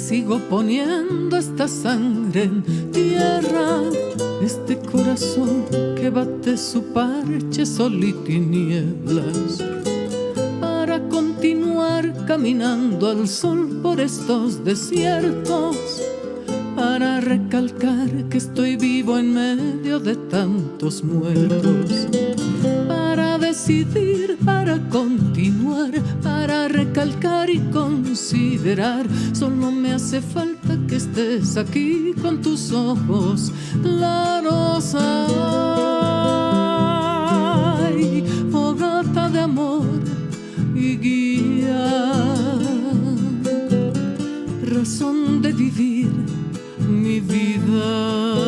sigo poniendo esta sangre en tierra, este corazón que bate su parche sol y tinieblas, para continuar caminando al sol por estos desiertos, para recalcar que estoy vivo en medio de tantos muertos, para decidir, para continuar, para recalcar y considerar. Solo me hace falta que estés aquí con tus ojos claros. Ay, fogata de amor y guía, razón de vivir mi vida.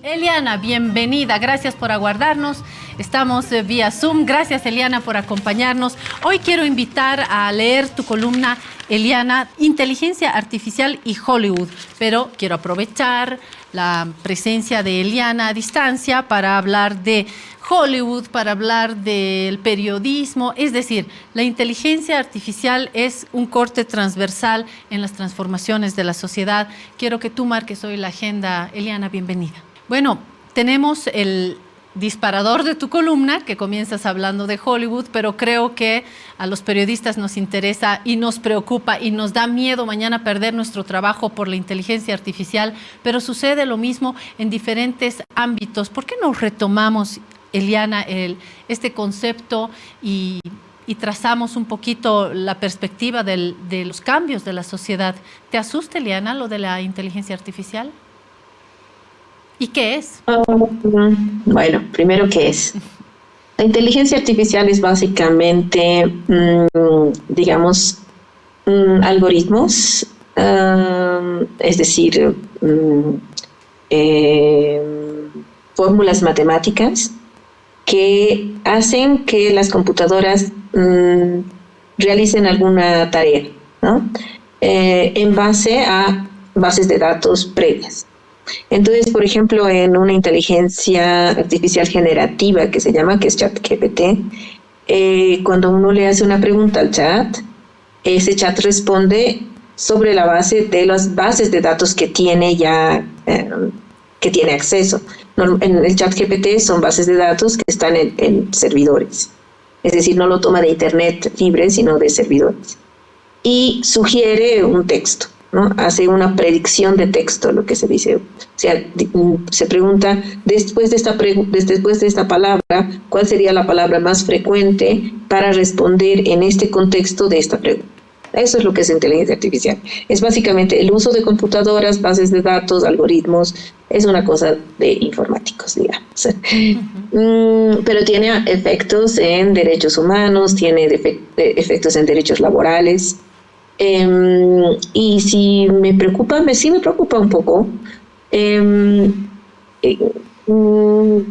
Eliana, bienvenida, gracias por aguardarnos. Estamos vía Zoom. Gracias, Eliana, por acompañarnos. Hoy quiero invitar a leer tu columna, Eliana, Inteligencia Artificial y Hollywood, pero quiero aprovechar la presencia de Eliana a distancia para hablar de Hollywood, para hablar del periodismo. Es decir, la inteligencia artificial es un corte transversal en las transformaciones de la sociedad. Quiero que tú marques hoy la agenda. Eliana, bienvenida. Bueno, tenemos el disparador de tu columna, que comienzas hablando de Hollywood, pero creo que a los periodistas nos interesa y nos preocupa y nos da miedo mañana perder nuestro trabajo por la inteligencia artificial, pero sucede lo mismo en diferentes ámbitos. ¿Por qué no retomamos, Eliana, este concepto y trazamos un poquito la perspectiva de los cambios de la sociedad? ¿Te asusta, Eliana, lo de la inteligencia artificial? ¿Y qué es? Bueno, primero, ¿qué es? La inteligencia artificial es básicamente, digamos, algoritmos, es decir, fórmulas matemáticas que hacen que las computadoras realicen alguna tarea, ¿no? En base a bases de datos previas. Entonces, por ejemplo, en una inteligencia artificial generativa que se llama, que es ChatGPT, cuando uno le hace una pregunta al chat, ese chat responde sobre la base de las bases de datos que tiene ya, que tiene acceso. En el ChatGPT son bases de datos que están en servidores, es decir, no lo toma de internet libre, sino de servidores. Y sugiere un texto, ¿no? Hace una predicción de texto, lo que se dice. O sea, se pregunta, después de esta palabra, ¿cuál sería la palabra más frecuente para responder en este contexto de esta pregunta? Eso es lo que es inteligencia artificial. Es básicamente el uso de computadoras, bases de datos, algoritmos. Es una cosa de informáticos, digamos. Pero tiene efectos en derechos humanos, tiene efectos en derechos laborales. Y sí me preocupa un poco.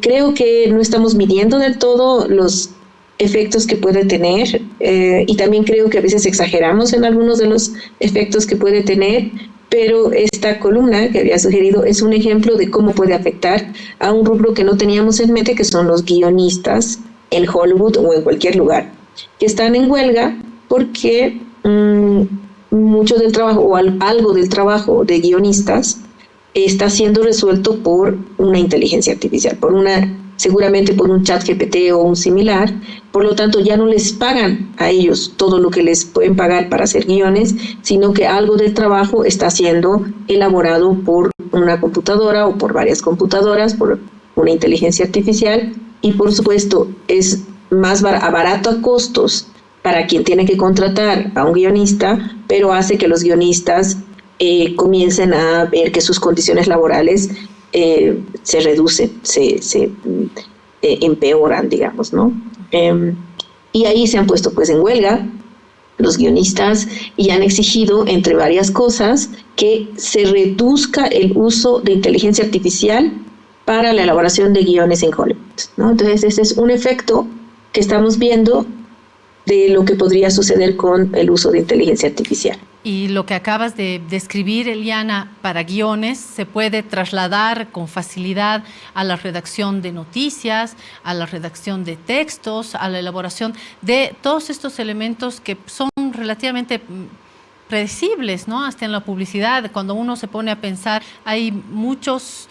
Creo que no estamos midiendo del todo los efectos que puede tener, y también creo que a veces exageramos en algunos de los efectos que puede tener, pero esta columna que había sugerido es un ejemplo de cómo puede afectar a un rubro que no teníamos en mente, que son los guionistas en Hollywood o en cualquier lugar, que están en huelga porque mucho del trabajo o algo del trabajo de guionistas está siendo resuelto por una inteligencia artificial, seguramente por un ChatGPT o un similar. Por lo tanto, ya no les pagan a ellos todo lo que les pueden pagar para hacer guiones, sino que algo del trabajo está siendo elaborado por una computadora o por varias computadoras, por una inteligencia artificial, y por supuesto es más barato a costos para quien tiene que contratar a un guionista, pero hace que los guionistas comiencen a ver que sus condiciones laborales se reducen, se empeoran, digamos, ¿no? Y ahí se han puesto pues en huelga los guionistas y han exigido, entre varias cosas, que se reduzca el uso de inteligencia artificial para la elaboración de guiones en Hollywood, ¿no? Entonces ese es un efecto que estamos viendo de lo que podría suceder con el uso de inteligencia artificial. y lo que acabas de describir, Eliana, para guiones, se puede trasladar con facilidad a la redacción de noticias, a la redacción de textos, a la elaboración de todos estos elementos que son relativamente predecibles, ¿no? Hasta en la publicidad, cuando uno se pone a pensar, hay muchos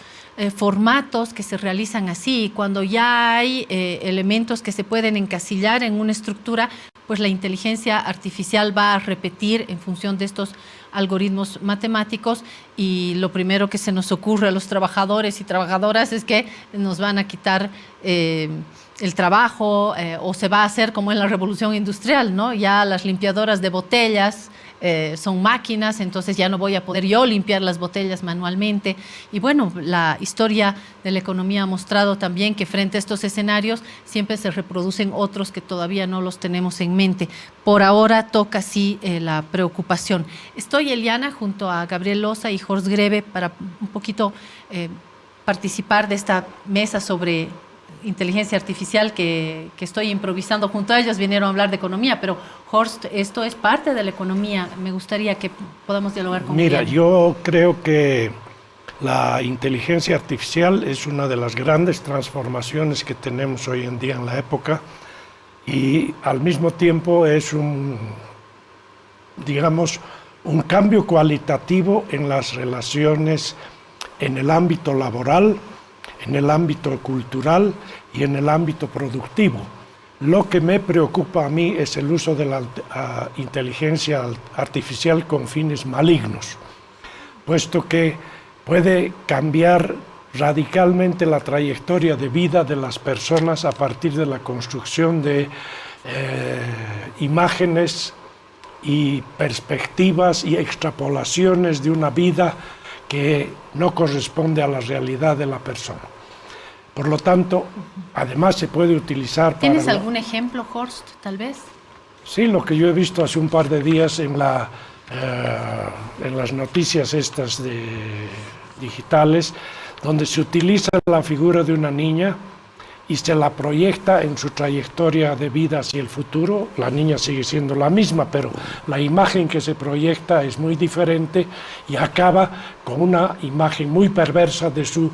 formatos que se realizan así. Cuando ya hay elementos que se pueden encasillar en una estructura, pues la inteligencia artificial va a repetir en función de estos algoritmos matemáticos, y lo primero que se nos ocurre a los trabajadores y trabajadoras es que nos van a quitar el trabajo, o se va a hacer como en la revolución industrial, ¿no? Ya las limpiadoras de botellas son máquinas, entonces ya no voy a poder yo limpiar las botellas manualmente. Y bueno, la historia de la economía ha mostrado también que frente a estos escenarios siempre se reproducen otros que todavía no los tenemos en mente. Por ahora toca sí la preocupación. Estoy, Eliana, junto a Gabriel Loza y Horst Grebe para un poquito participar de esta mesa sobre inteligencia artificial que estoy improvisando junto a ellos. Vinieron a hablar de economía, pero Horst, esto es parte de la economía. Me gustaría que podamos dialogar con Mira, Eliana. yo creo que la inteligencia artificial es una de las grandes transformaciones que tenemos hoy en día en la época, y al mismo tiempo es digamos, un cambio cualitativo en las relaciones en el ámbito laboral, en el ámbito cultural y en el ámbito productivo. Lo que me preocupa a mí es el uso de la inteligencia artificial con fines malignos, puesto que puede cambiar radicalmente la trayectoria de vida de las personas a partir de la construcción de imágenes y perspectivas y extrapolaciones de una vida que no corresponde a la realidad de la persona. Por lo tanto, además se puede utilizar para... ¿Tienes algún ejemplo, Horst, tal vez? Sí, lo que yo he visto hace un par de días en las noticias estas digitales, donde se utiliza la figura de una niña y se la proyecta en su trayectoria de vida hacia el futuro. La niña sigue siendo la misma, pero la imagen que se proyecta es muy diferente y acaba con una imagen muy perversa de su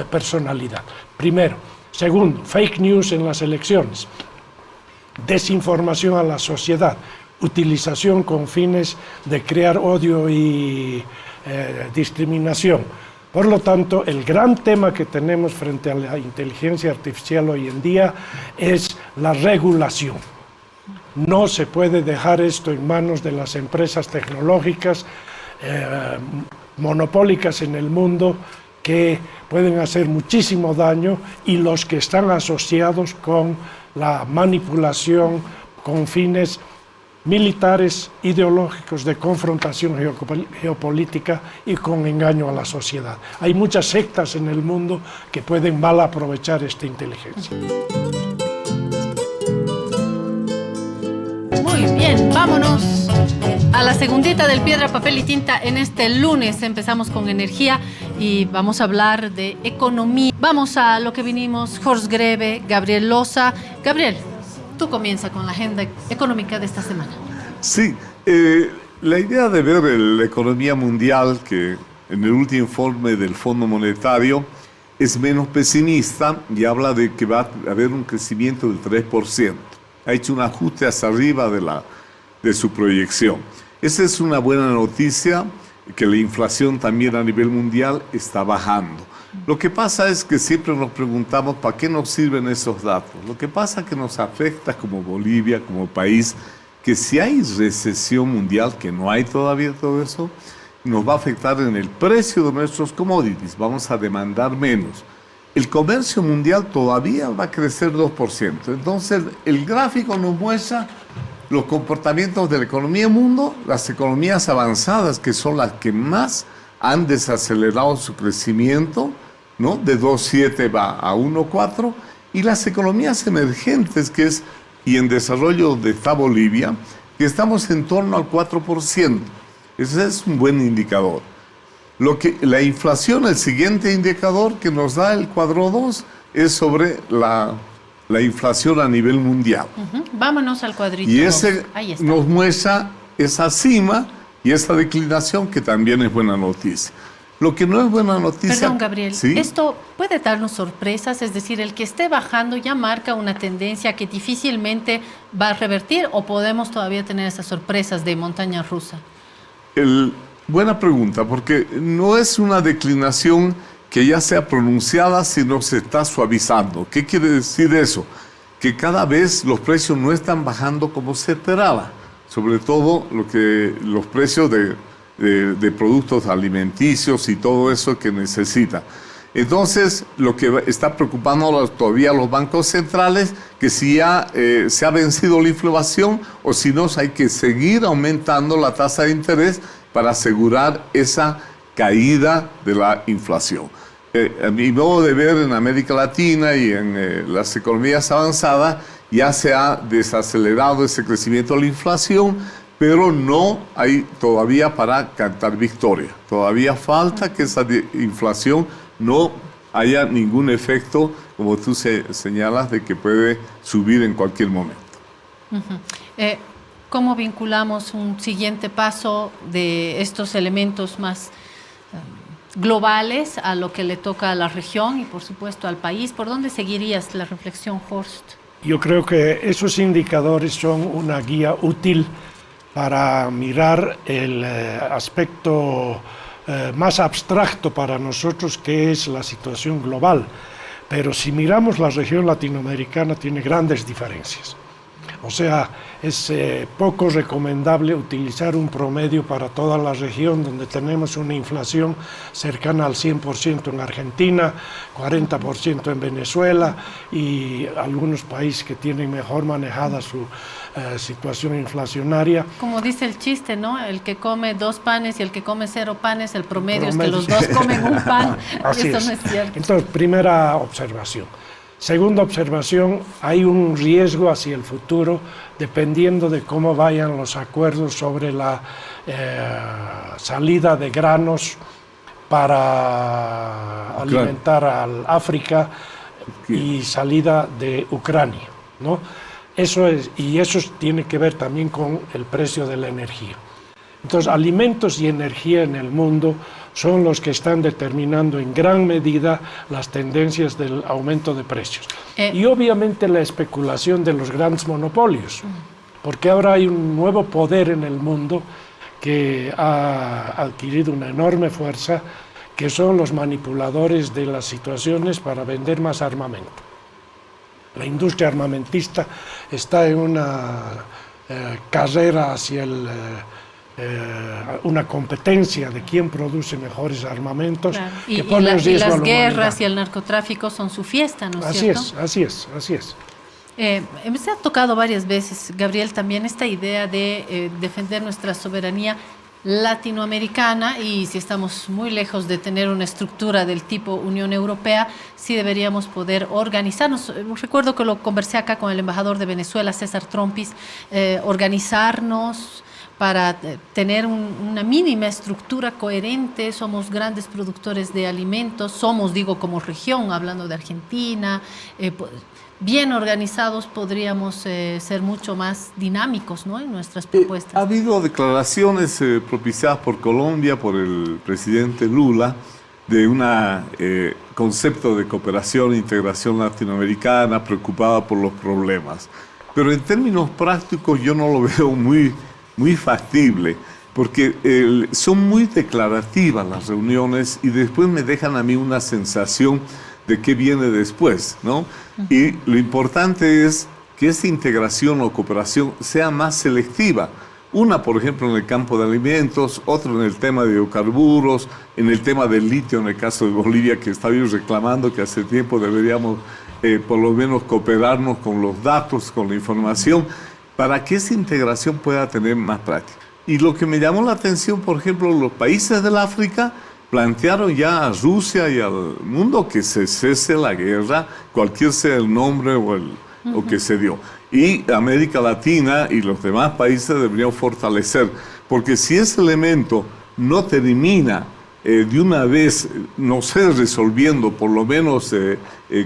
personalidad. Primero. Segundo, fake news en las elecciones, desinformación a la sociedad, utilización con fines de crear odio y discriminación. Por lo tanto, el gran tema que tenemos frente a la inteligencia artificial hoy en día es la regulación. No se puede dejar esto en manos de las empresas tecnológicas monopólicas en el mundo, que pueden hacer muchísimo daño, y los que están asociados con la manipulación con fines militares, ideológicos, de confrontación geopolítica y con engaño a la sociedad. Hay muchas sectas en el mundo que pueden mal aprovechar esta inteligencia. Muy bien, vámonos a la segundita del Piedra, Papel y Tinta. En este lunes empezamos con energía y vamos a hablar de economía. Vamos a lo que vinimos, Horst Grebe, Gabriel Loza. Gabriel, tú comienza con la agenda económica de esta semana. Sí, la idea de ver la economía mundial, que en el último informe del Fondo Monetario es menos pesimista y habla de que va a haber un crecimiento del 3%. Ha hecho un ajuste hacia arriba de su proyección. Esa es una buena noticia, que la inflación también a nivel mundial está bajando. Lo que pasa es que siempre nos preguntamos ¿para qué nos sirven esos datos? Lo que pasa es que nos afecta como Bolivia, como país, que si hay recesión mundial, que no hay todavía todo eso, nos va a afectar en el precio de nuestros commodities, vamos a demandar menos. El comercio mundial todavía va a crecer 2%. Entonces, el gráfico nos muestra los comportamientos de la economía del mundo, las economías avanzadas, que son las que más han desacelerado su crecimiento, ¿no? De 2,7 va a 1,4, y las economías emergentes, y en desarrollo donde está Bolivia, que estamos en torno al 4%. Ese es un buen indicador. La inflación, el siguiente indicador que nos da el cuadro 2, es sobre la inflación a nivel mundial. Vámonos al cuadrito. Y ese ahí está. nos muestra esa cima y esa declinación que también es buena noticia. Lo que no es buena noticia... Perdón, Gabriel, ¿sí? ¿esto puede darnos sorpresas? Es decir, el que esté bajando ya marca una tendencia que difícilmente va a revertir, ¿o podemos todavía tener esas sorpresas de montaña rusa? Buena pregunta, porque no es una declinación que ya sea pronunciada, sino se está suavizando. ¿Qué quiere decir eso? Que cada vez los precios no están bajando como se esperaba, sobre todo los precios de productos alimenticios y todo eso que necesita. Entonces, lo que está preocupando todavía a los bancos centrales, que si ya se ha vencido la inflación o si no, hay que seguir aumentando la tasa de interés para asegurar esa caída de la inflación. A mi modo de ver, en América Latina y en las economías avanzadas ya se ha desacelerado ese crecimiento de la inflación, pero no hay todavía para cantar victoria. Todavía falta que esa inflación no haya ningún efecto, como tú señalas, de que puede subir en cualquier momento. ¿Cómo vinculamos un siguiente paso de estos elementos más globales a lo que le toca a la región y, por supuesto, al país? ¿Por dónde seguirías la reflexión, Horst? Yo creo que esos indicadores son una guía útil para mirar el aspecto más abstracto para nosotros, que es la situación global. Pero si miramos la región latinoamericana, tiene grandes diferencias. O sea, es poco recomendable utilizar un promedio para toda la región, donde tenemos una inflación cercana al 100% en Argentina, 40% en Venezuela y algunos países que tienen mejor manejada su situación inflacionaria. Como dice el chiste, ¿no? El que come 2 panes y el que come 0 panes, el promedio es que los dos comen un pan. Así Eso es. no es cierto. Entonces, primera observación. Segunda observación, hay un riesgo hacia el futuro dependiendo de cómo vayan los acuerdos sobre la salida de granos para alimentar al África y salida de Ucrania, ¿no? Eso tiene que ver también con el precio de la energía. Entonces, alimentos y energía en el mundo son los que están determinando en gran medida las tendencias del aumento de precios. Y obviamente la especulación de los grandes monopolios, porque ahora hay un nuevo poder en el mundo que ha adquirido una enorme fuerza, que son los manipuladores de las situaciones para vender más armamento. La industria armamentista está en una carrera hacia una competencia de quién produce mejores armamentos, claro. Que pone en riesgo a la las guerras humanidad. y el narcotráfico son su fiesta, ¿no es Así cierto? así es. Se ha tocado varias veces, Gabriel, también esta idea de defender nuestra soberanía latinoamericana, y si estamos muy lejos de tener una estructura del tipo Unión Europea, sí deberíamos poder organizarnos. Recuerdo que lo conversé acá con el embajador de Venezuela, César Trompis, organizarnos para tener una mínima estructura coherente. Somos grandes productores de alimentos, como región, hablando de Argentina, bien organizados podríamos ser mucho más dinámicos, ¿no?, en nuestras propuestas. Ha habido declaraciones propiciadas por Colombia, por el presidente Lula, de un concepto de cooperación e integración latinoamericana preocupada por los problemas. Pero en términos prácticos yo no lo veo muy factible, porque son muy declarativas las reuniones y después me dejan a mí una sensación de qué viene después, ¿no? Y lo importante es que esta integración o cooperación sea más selectiva. Una, por ejemplo, en el campo de alimentos, otra en el tema de hidrocarburos, en el tema del litio, en el caso de Bolivia, que estaba yo reclamando que hace tiempo deberíamos por lo menos cooperarnos con los datos, con la información, para que esa integración pueda tener más práctica. Y lo que me llamó la atención, por ejemplo, los países del África plantearon ya a Rusia y al mundo que se cese la guerra, cualquier sea el nombre o que se dio. Y América Latina y los demás países deberían fortalecer, porque si ese elemento no termina de una vez, no sé, resolviendo, por lo menos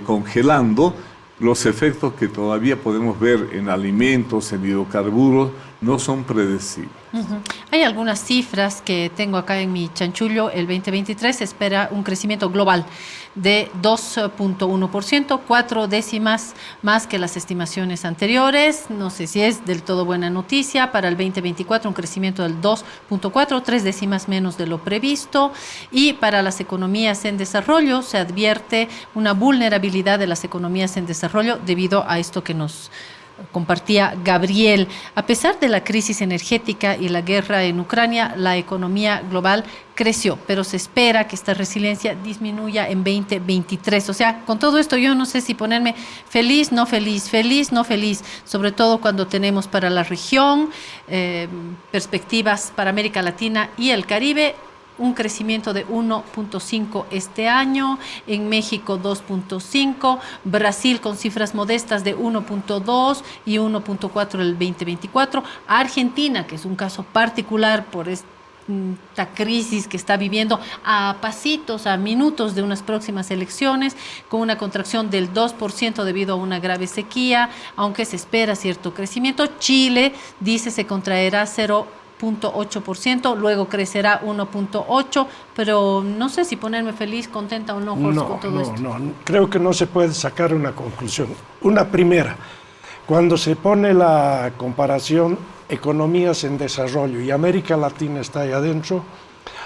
congelando, los efectos que todavía podemos ver en alimentos, en hidrocarburos, no son predecibles. Hay algunas cifras que tengo acá en mi chanchullo. El 2023 se espera un crecimiento global de 2.1%, 4 décimas más que las estimaciones anteriores. No sé si es del todo buena noticia. Para el 2024 un crecimiento del 2.4, 3 décimas menos de lo previsto. Y para las economías en desarrollo se advierte una vulnerabilidad de las economías en desarrollo debido a esto que nos compartía Gabriel. A pesar de la crisis energética y la guerra en Ucrania, la economía global creció, pero se espera que esta resiliencia disminuya en 2023. O sea, con todo esto yo no sé si ponerme feliz, no feliz, feliz, no feliz, sobre todo cuando tenemos para la región perspectivas para América Latina y el Caribe, un crecimiento de 1.5 este año, en México 2.5, Brasil con cifras modestas de 1.2 y 1.4 el 2024, Argentina, que es un caso particular por esta crisis que está viviendo a pasitos, a minutos de unas próximas elecciones, con una contracción del 2% debido a una grave sequía, aunque se espera cierto crecimiento. Chile dice se contraerá 0.8%, luego crecerá 1.8%, pero no sé si ponerme feliz, contenta o no, Jorge, con todo esto. No, creo que no se puede sacar una conclusión. Una primera, cuando se pone la comparación economías en desarrollo y América Latina está ahí adentro,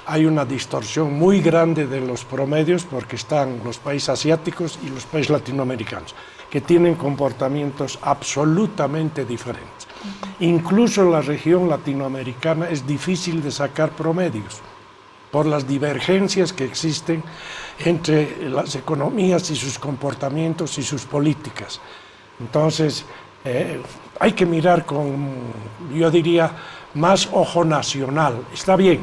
hay una distorsión muy grande de los promedios porque están los países asiáticos y los países latinoamericanos, que tienen comportamientos absolutamente diferentes. Incluso en la región latinoamericana es difícil de sacar promedios por las divergencias que existen entre las economías y sus comportamientos y sus políticas. Entonces, hay que mirar con, yo diría, más ojo nacional. Está bien,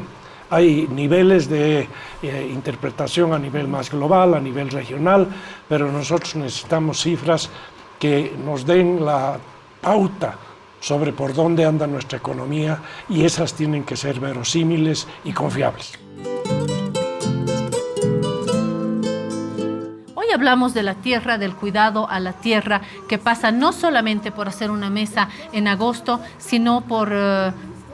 hay niveles de interpretación a nivel más global, a nivel regional, pero nosotros necesitamos cifras que nos den la pauta sobre por dónde anda nuestra economía y esas tienen que ser verosímiles y confiables. Hoy hablamos de la tierra, del cuidado a la tierra, que pasa no solamente por hacer una mesa en agosto, sino por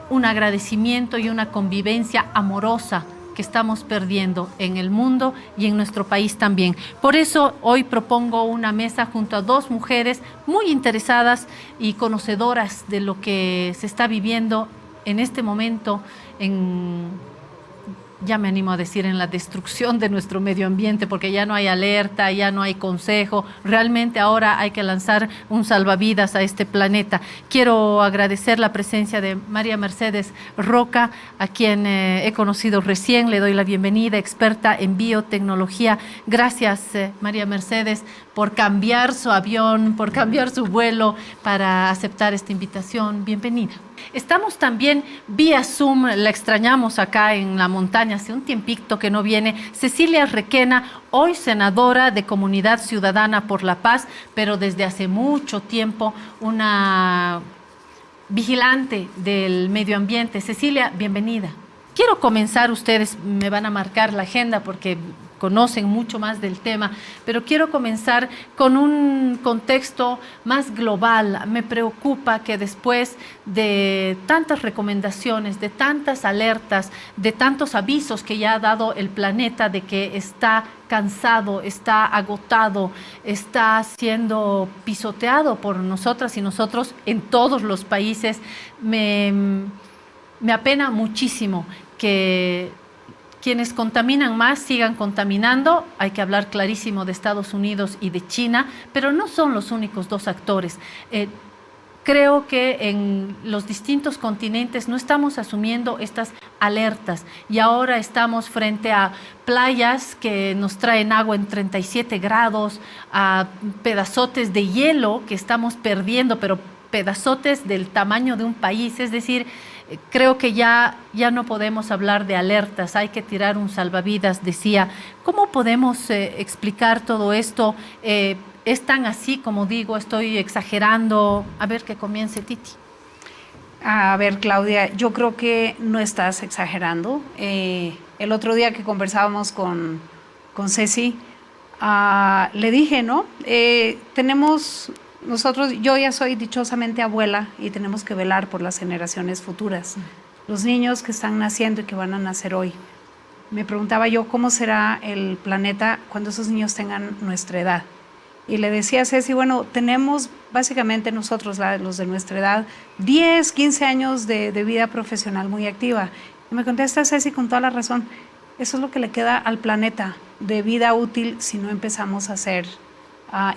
un agradecimiento y una convivencia amorosa que estamos perdiendo en el mundo y en nuestro país también. Por eso hoy propongo una mesa junto a dos mujeres muy interesadas y conocedoras de lo que se está viviendo en este momento ya me animo a decir, en la destrucción de nuestro medio ambiente, porque ya no hay alerta, ya no hay consejo. Realmente ahora hay que lanzar un salvavidas a este planeta. Quiero agradecer la presencia de María Mercedes Roca, a quien he conocido recién. Le doy la bienvenida, experta en biotecnología. Gracias, María Mercedes, por cambiar su avión, por cambiar su vuelo para aceptar esta invitación. Bienvenida. Estamos también vía Zoom, la extrañamos acá en la montaña, hace un tiempito que no viene, Cecilia Requena, hoy senadora de Comunidad Ciudadana por la Paz, pero desde hace mucho tiempo una vigilante del medio ambiente. Cecilia, bienvenida. Quiero comenzar, ustedes me van a marcar la agenda porque conocen mucho más del tema, pero quiero comenzar con un contexto más global. Me preocupa que después de tantas recomendaciones, de tantas alertas, de tantos avisos que ya ha dado el planeta de que está cansado, está agotado, está siendo pisoteado por nosotras y nosotros en todos los países, me apena muchísimo que quienes contaminan más sigan contaminando. Hay que hablar clarísimo de Estados Unidos y de China, pero no son los únicos dos actores. Creo que en los distintos continentes no estamos asumiendo estas alertas y ahora estamos frente a playas que nos traen agua en 37 grados, a pedazotes de hielo que estamos perdiendo, pero pedazotes del tamaño de un país. Es decir, creo que ya no podemos hablar de alertas, hay que tirar un salvavidas, decía. ¿Cómo podemos explicar todo esto? ¿Es tan así como digo? ¿Estoy exagerando? A ver, que comience Titi. A ver, Claudia, yo creo que no estás exagerando. El otro día que conversábamos con Ceci, le dije, ¿no? Tenemos yo ya soy dichosamente abuela y tenemos que velar por las generaciones futuras. Los niños que están naciendo y que van a nacer hoy. Me preguntaba yo cómo será el planeta cuando esos niños tengan nuestra edad. Y le decía a Ceci, bueno, tenemos básicamente nosotros, los de nuestra edad, 10, 15 años de vida profesional muy activa. Y me contesta Ceci con toda la razón, eso es lo que le queda al planeta de vida útil si no empezamos a hacer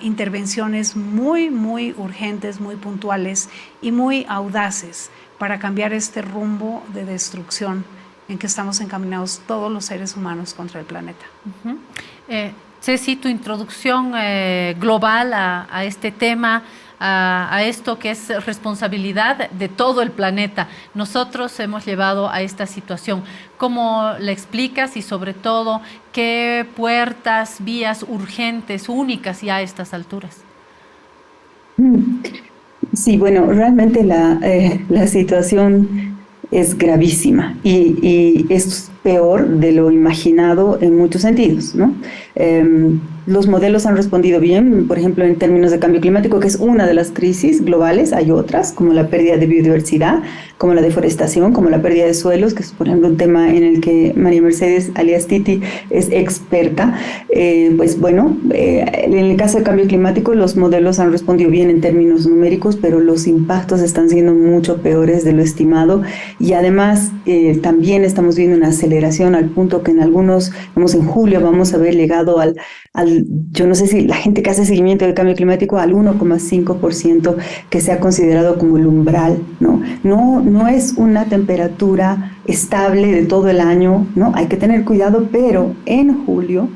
intervenciones muy, muy urgentes, muy puntuales y muy audaces para cambiar este rumbo de destrucción en que estamos encaminados todos los seres humanos contra el planeta. Ceci, tu introducción global a este tema, a esto que es responsabilidad de todo el planeta. Nosotros hemos llevado a esta situación. ¿Cómo le explicas y sobre todo qué puertas, vías urgentes, únicas ya a estas alturas? Sí, bueno, realmente la situación es gravísima y es peor de lo imaginado en muchos sentidos, ¿no? Los modelos han respondido bien, por ejemplo, en términos de cambio climático, que es una de las crisis globales. Hay otras, como la pérdida de biodiversidad, como la deforestación, como la pérdida de suelos, que es, por ejemplo, un tema en el que María Mercedes, alias Titi, es experta. Pues bueno, en el caso de cambio climático, los modelos han respondido bien en términos numéricos, pero los impactos están siendo mucho peores de lo estimado. Y además, también estamos viendo una aceleración al punto que en julio vamos a ver llegado al yo no sé si la gente que hace seguimiento del cambio climático, al 1,5% que se ha considerado como el umbral, ¿no? No es una temperatura estable de todo el año, ¿no? Hay que tener cuidado, pero en julio,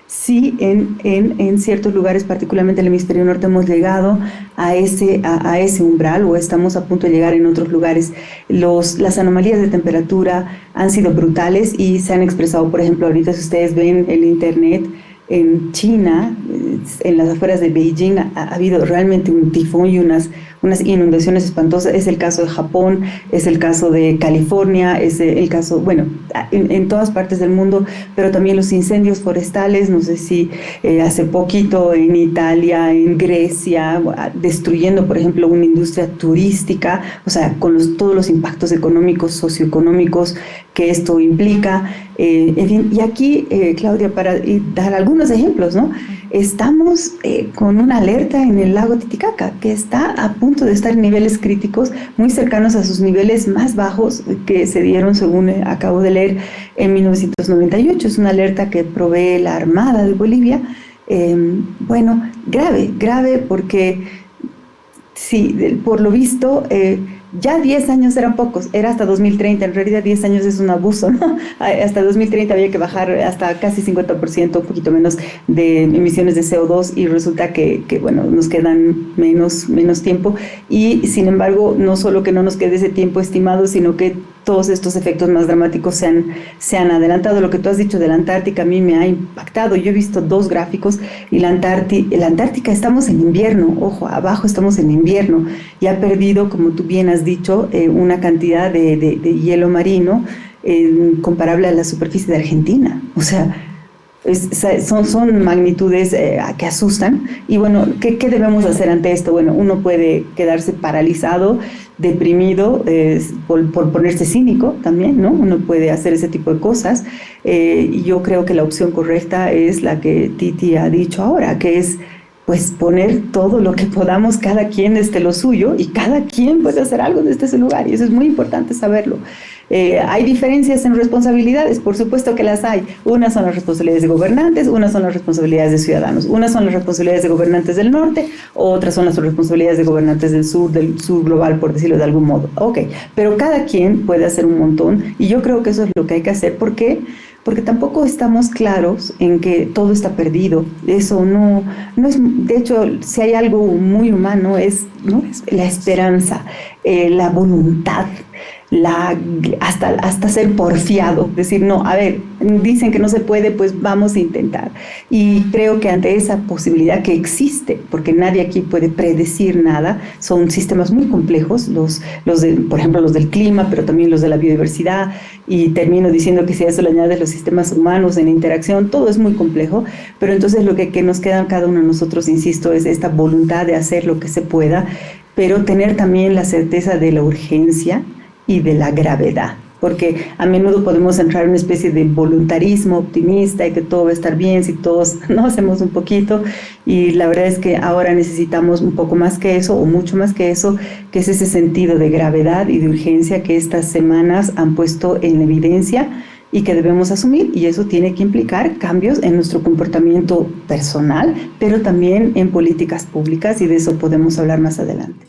sí, en ciertos lugares, particularmente el hemisferio norte, hemos llegado a ese umbral, o estamos a punto de llegar en otros lugares. Las anomalías de temperatura han sido brutales y se han expresado, por ejemplo, ahorita si ustedes ven el internet, en China, en las afueras de Beijing, ha habido realmente un tifón y unas inundaciones espantosas. Es el caso de Japón, es el caso de California, es el caso, bueno, en todas partes del mundo, pero también los incendios forestales, no sé si hace poquito en Italia, en Grecia, destruyendo, por ejemplo, una industria turística, o sea, con todos los impactos económicos, socioeconómicos que esto implica. En fin, y aquí, Claudia, para dar algunos ejemplos, ¿no? Estamos con una alerta en el lago Titicaca, que está a punto de estar en niveles críticos, muy cercanos a sus niveles más bajos que se dieron, según acabo de leer, en 1998. Es una alerta que provee la Armada de Bolivia. Bueno, grave, porque sí, por lo visto, ya 10 años eran pocos, era hasta 2030, en realidad 10 años es un abuso, ¿no? Hasta 2030 había que bajar hasta casi 50%, un poquito menos de emisiones de CO2, y resulta que bueno, nos quedan menos tiempo, y sin embargo, no solo que no nos quede ese tiempo estimado, sino que todos estos efectos más dramáticos se han adelantado. Lo que tú has dicho de la Antártica a mí me ha impactado. Yo he visto 2 gráficos y la Antártica estamos en invierno, ojo, abajo estamos en invierno, y ha perdido, como tú bien has dicho, una cantidad de hielo marino comparable a la superficie de Argentina. O sea, son magnitudes que asustan. Y bueno, ¿qué debemos hacer ante esto? Bueno, uno puede quedarse paralizado, deprimido, por ponerse cínico también, ¿no? Uno puede hacer ese tipo de cosas. Y yo creo que la opción correcta es la que Titi ha dicho ahora, que es pues poner todo lo que podamos, cada quien desde lo suyo, y cada quien puede hacer algo desde ese lugar, y eso es muy importante saberlo. Hay diferencias en responsabilidades, por supuesto que las hay. Unas son las responsabilidades de gobernantes, unas son las responsabilidades de ciudadanos, unas son las responsabilidades de gobernantes del norte, otras son las responsabilidades de gobernantes del sur global, por decirlo de algún modo. Ok, pero cada quien puede hacer un montón, y yo creo que eso es lo que hay que hacer. ¿Por qué? Porque tampoco estamos claros en que todo está perdido. Eso no es, de hecho, si hay algo muy humano, es, ¿no?, la esperanza. la voluntad, hasta ser porfiado, decir, no, a ver, dicen que no se puede, pues vamos a intentar. Y creo que ante esa posibilidad que existe, porque nadie aquí puede predecir nada, son sistemas muy complejos, por ejemplo, los del clima, pero también los de la biodiversidad, y termino diciendo que si a eso le añades los sistemas humanos en la interacción, todo es muy complejo, pero entonces lo que nos queda a cada uno de nosotros, insisto, es esta voluntad de hacer lo que se pueda, pero tener también la certeza de la urgencia y de la gravedad, porque a menudo podemos entrar en una especie de voluntarismo optimista y que todo va a estar bien si todos no hacemos un poquito, y la verdad es que ahora necesitamos un poco más que eso, o mucho más que eso, que es ese sentido de gravedad y de urgencia que estas semanas han puesto en evidencia y que debemos asumir, y eso tiene que implicar cambios en nuestro comportamiento personal, pero también en políticas públicas, y de eso podemos hablar más adelante.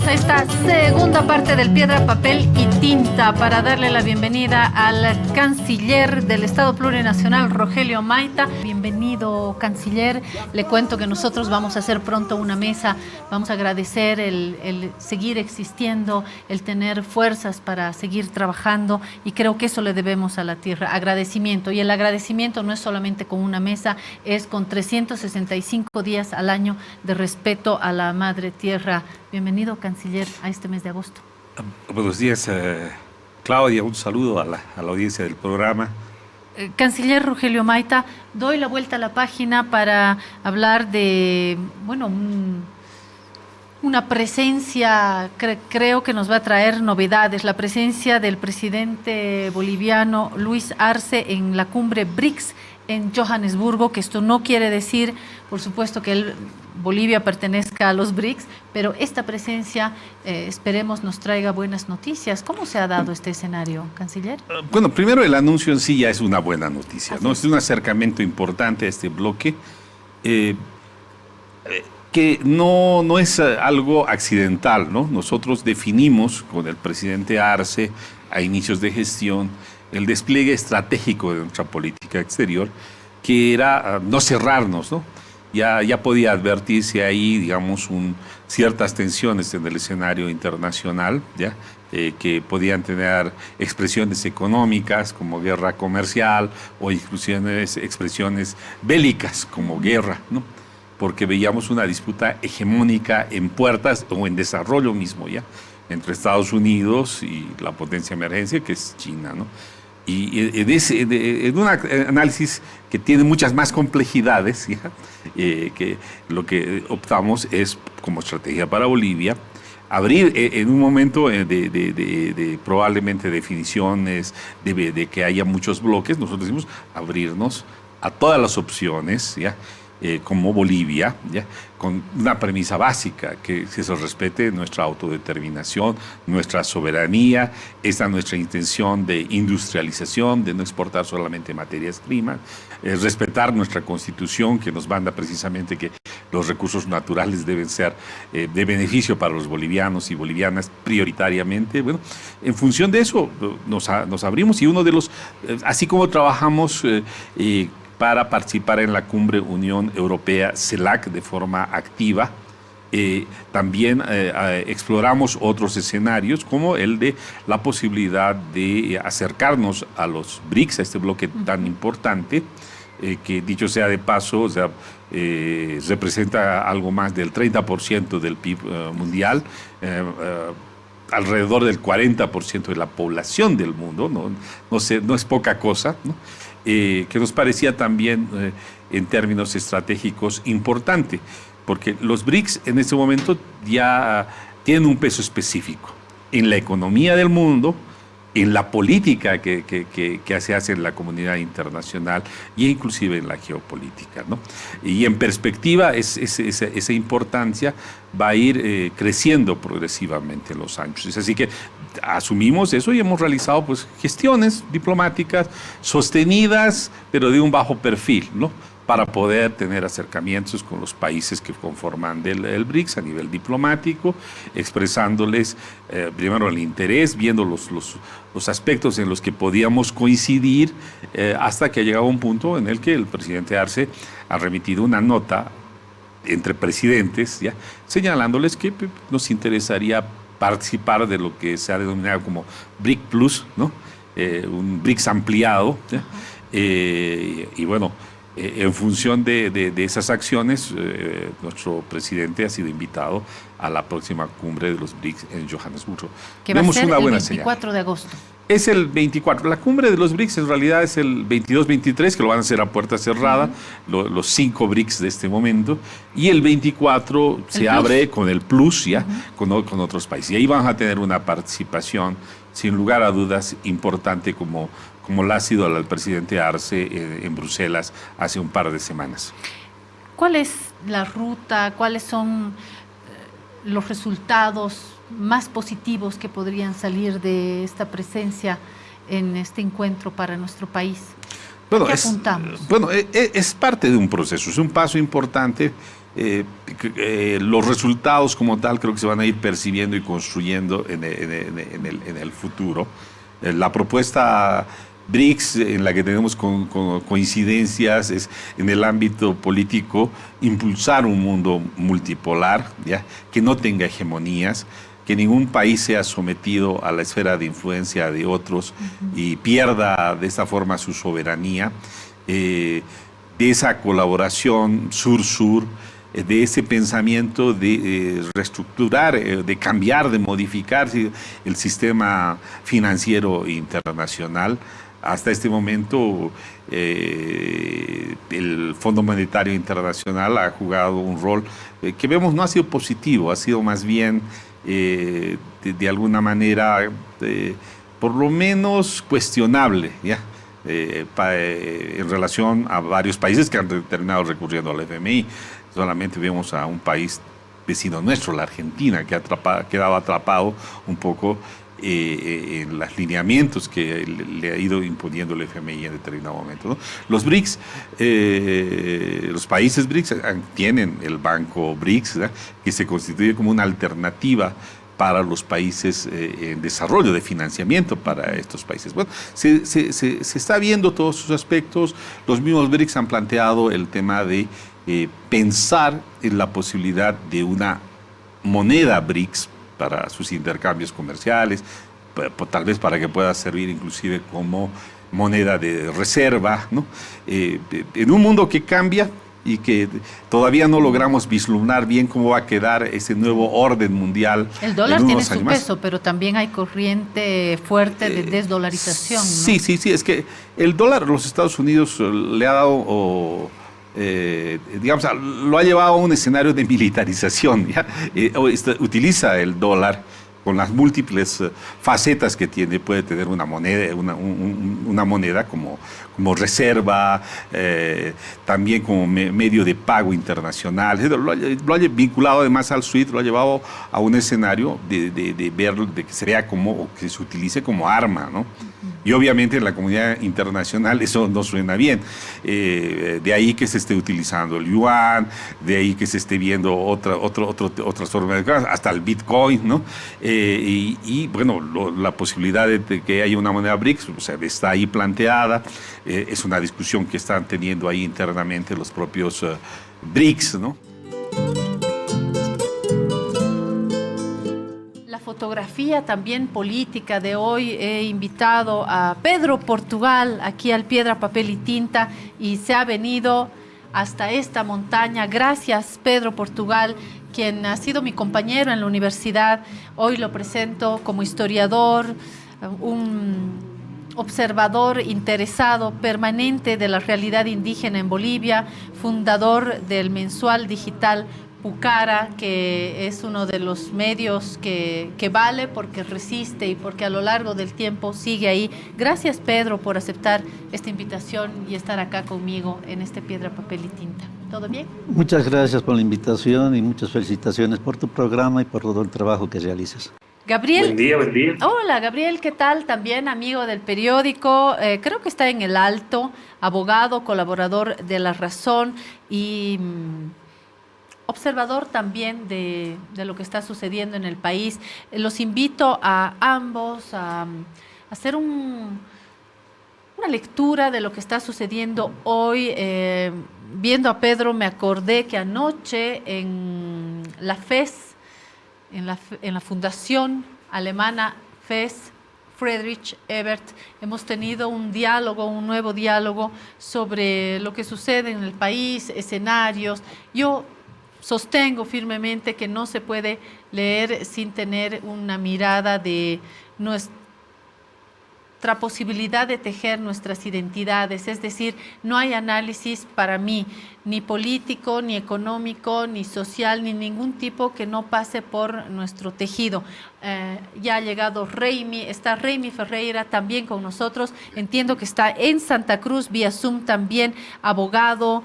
A esta segunda parte del Piedra, Papel y Tinta para darle la bienvenida al canciller del Estado Plurinacional, Rogelio Mayta. Bienvenido, canciller. Le cuento que nosotros vamos a hacer pronto una mesa. Vamos a agradecer el seguir existiendo, el tener fuerzas para seguir trabajando, y creo que eso le debemos a la tierra, agradecimiento. Y el agradecimiento no es solamente con una mesa, es con 365 días al año de respeto a la madre tierra. Bienvenido, canciller, a este mes de agosto. Buenos días, Claudia. Un saludo a la audiencia del programa. Canciller Rogelio Mayta, doy la vuelta a la página para hablar de, una presencia, creo que nos va a traer novedades, la presencia del presidente boliviano Luis Arce en la cumbre BRICS en Johannesburgo, que esto no quiere decir, por supuesto, que Bolivia pertenezca a los BRICS, pero esta presencia, esperemos, nos traiga buenas noticias. ¿Cómo se ha dado este escenario, canciller? Bueno, primero el anuncio en sí ya es una buena noticia, ¿no? Es un acercamiento importante a este bloque, que no es algo accidental, ¿no? Nosotros definimos con el presidente Arce a inicios de gestión el despliegue estratégico de nuestra política exterior, que era no cerrarnos, ¿no? Ya podía advertirse ahí, digamos, ciertas tensiones en el escenario internacional, ¿ya? Que podían tener expresiones económicas como guerra comercial o expresiones bélicas como guerra, ¿no? Porque veíamos una disputa hegemónica en puertas o en desarrollo mismo, ¿ya? Entre Estados Unidos y la potencia emergencia, que es China, ¿no? Y en un análisis que tiene muchas más complejidades, ¿ya? Que lo que optamos es, como estrategia para Bolivia, abrir en un momento de probablemente definiciones, de que haya muchos bloques. Nosotros decimos abrirnos a todas las opciones, ¿ya? Como Bolivia, ¿ya? Con una premisa básica, que se respete nuestra autodeterminación, nuestra soberanía, nuestra intención de industrialización, de no exportar solamente materias primas, respetar nuestra Constitución, que nos manda precisamente que los recursos naturales deben ser de beneficio para los bolivianos y bolivianas prioritariamente. Bueno, en función de eso nos abrimos, y uno de los, así como trabajamos para participar en la cumbre Unión Europea-CELAC de forma activa, también exploramos otros escenarios, como el de la posibilidad de acercarnos a los BRICS, a este bloque tan importante, que dicho sea de paso, o sea, representa algo más del 30% del PIB mundial, alrededor del 40% de la población del mundo, no es poca cosa, ¿no? Que nos parecía también, en términos estratégicos, importante, porque los BRICS en este momento ya tienen un peso específico en la economía del mundo, en la política que se hace en la comunidad internacional e inclusive en la geopolítica, ¿no? Y en perspectiva esa importancia va a ir creciendo progresivamente en los años. Así que asumimos eso y hemos realizado, pues, gestiones diplomáticas sostenidas, pero de un bajo perfil, ¿no? Para poder tener acercamientos con los países que conforman el BRICS a nivel diplomático, expresándoles primero el interés, viendo los aspectos en los que podíamos coincidir, hasta que ha llegado un punto en el que el presidente Arce ha remitido una nota entre presidentes, ¿ya? Señalándoles que nos interesaría participar de lo que se ha denominado como BRIC Plus, ¿no? Un BRICS ampliado, ¿ya? Y bueno, en función de esas acciones, nuestro presidente ha sido invitado a la próxima cumbre de los BRICS en Johannesburgo. Que va a ser el buena 24 señal. de agosto. Es el 24. La cumbre de los BRICS en realidad es el 22-23, que lo van a hacer a puerta cerrada, los 5 BRICS de este momento, y el 24 se abre con el Plus, ya, con otros países. Y ahí van a tener una participación, sin lugar a dudas, importante como la ha sido la del presidente Arce en Bruselas hace un par de semanas. ¿Cuál es la ruta? ¿Cuáles son los resultados más positivos que podrían salir de esta presencia en este encuentro para nuestro país? Bueno, ¿Qué apuntamos? Es parte de un proceso, es un paso importante. Los resultados como tal creo que se van a ir percibiendo y construyendo en el futuro. La propuesta BRICS, en la que tenemos coincidencias, es en el ámbito político impulsar un mundo multipolar, ¿ya? Que no tenga hegemonías, que ningún país sea sometido a la esfera de influencia de otros y pierda de esa forma su soberanía, de esa colaboración sur-sur, de ese pensamiento de reestructurar, de cambiar, de modificar el sistema financiero internacional. Hasta este momento el Fondo Monetario Internacional ha jugado un rol que vemos no ha sido positivo, ha sido más bien de alguna manera por lo menos cuestionable, ¿ya? En relación a varios países que han terminado recurriendo al FMI. Solamente vemos a un país vecino nuestro, la Argentina, que quedaba atrapado un poco en los lineamientos que le ha ido imponiendo el FMI en determinado momento, ¿no? Los BRICS, los países BRICS tienen el banco BRICS, ¿verdad? Que se constituye como una alternativa para los países en desarrollo, de financiamiento para estos países. Bueno, se está viendo todos sus aspectos. Los mismos BRICS han planteado el tema de pensar en la posibilidad de una moneda BRICS para sus intercambios comerciales, tal vez para que pueda servir inclusive como moneda de reserva, ¿no? En un mundo que cambia y que todavía no logramos vislumbrar bien cómo va a quedar ese nuevo orden mundial. El dólar tiene su peso, pero también hay corriente fuerte de desdolarización, ¿no? Sí, es que el dólar a los Estados Unidos le ha dado... digamos, lo ha llevado a un escenario de militarización, ¿ya? Utiliza el dólar con las múltiples facetas que tiene. Puede tener una moneda como reserva, también como medio de pago internacional. Lo ha vinculado además al SWIFT, lo ha llevado a un escenario de verlo, de que se vea como, o que se utilice como arma, ¿no? Y obviamente en la comunidad internacional eso no suena bien. De ahí que se esté utilizando el yuan, de ahí que se esté viendo otras formas de hasta el Bitcoin, ¿no? Y bueno, la posibilidad de que haya una moneda BRICS, o sea, está ahí planteada. Es una discusión que están teniendo ahí internamente los propios BRICS, ¿no? Fotografía también política de hoy. He invitado a Pedro Portugal aquí al Piedra, Papel y Tinta y se ha venido hasta esta montaña. Gracias, Pedro Portugal, quien ha sido mi compañero en la universidad. Hoy lo presento como historiador, un observador interesado permanente de la realidad indígena en Bolivia, fundador del mensual digital Pucara, que es uno de los medios que vale porque resiste y porque a lo largo del tiempo sigue ahí. Gracias, Pedro, por aceptar esta invitación y estar acá conmigo en este Piedra, Papel y Tinta. ¿Todo bien? Muchas gracias por la invitación y muchas felicitaciones por tu programa y por todo el trabajo que realizas. Gabriel. Buen día, buen día. Hola, Gabriel, ¿qué tal? También amigo del periódico, creo que está en El Alto, abogado, colaborador de La Razón y... observador también de lo que está sucediendo en el país. Los invito a ambos a hacer una lectura de lo que está sucediendo hoy. viendo a Pedro me acordé que anoche en la FES, en la Fundación Alemana FES, Friedrich Ebert, hemos tenido un nuevo diálogo sobre lo que sucede en el país, escenarios. Yo sostengo firmemente que no se puede leer sin tener una mirada de nuestra posibilidad de tejer nuestras identidades, es decir, no hay análisis para mí, ni político, ni económico, ni social, ni ningún tipo que no pase por nuestro tejido. Ya ha llegado está Raimi Ferreira también con nosotros, entiendo que está en Santa Cruz, vía Zoom también, abogado,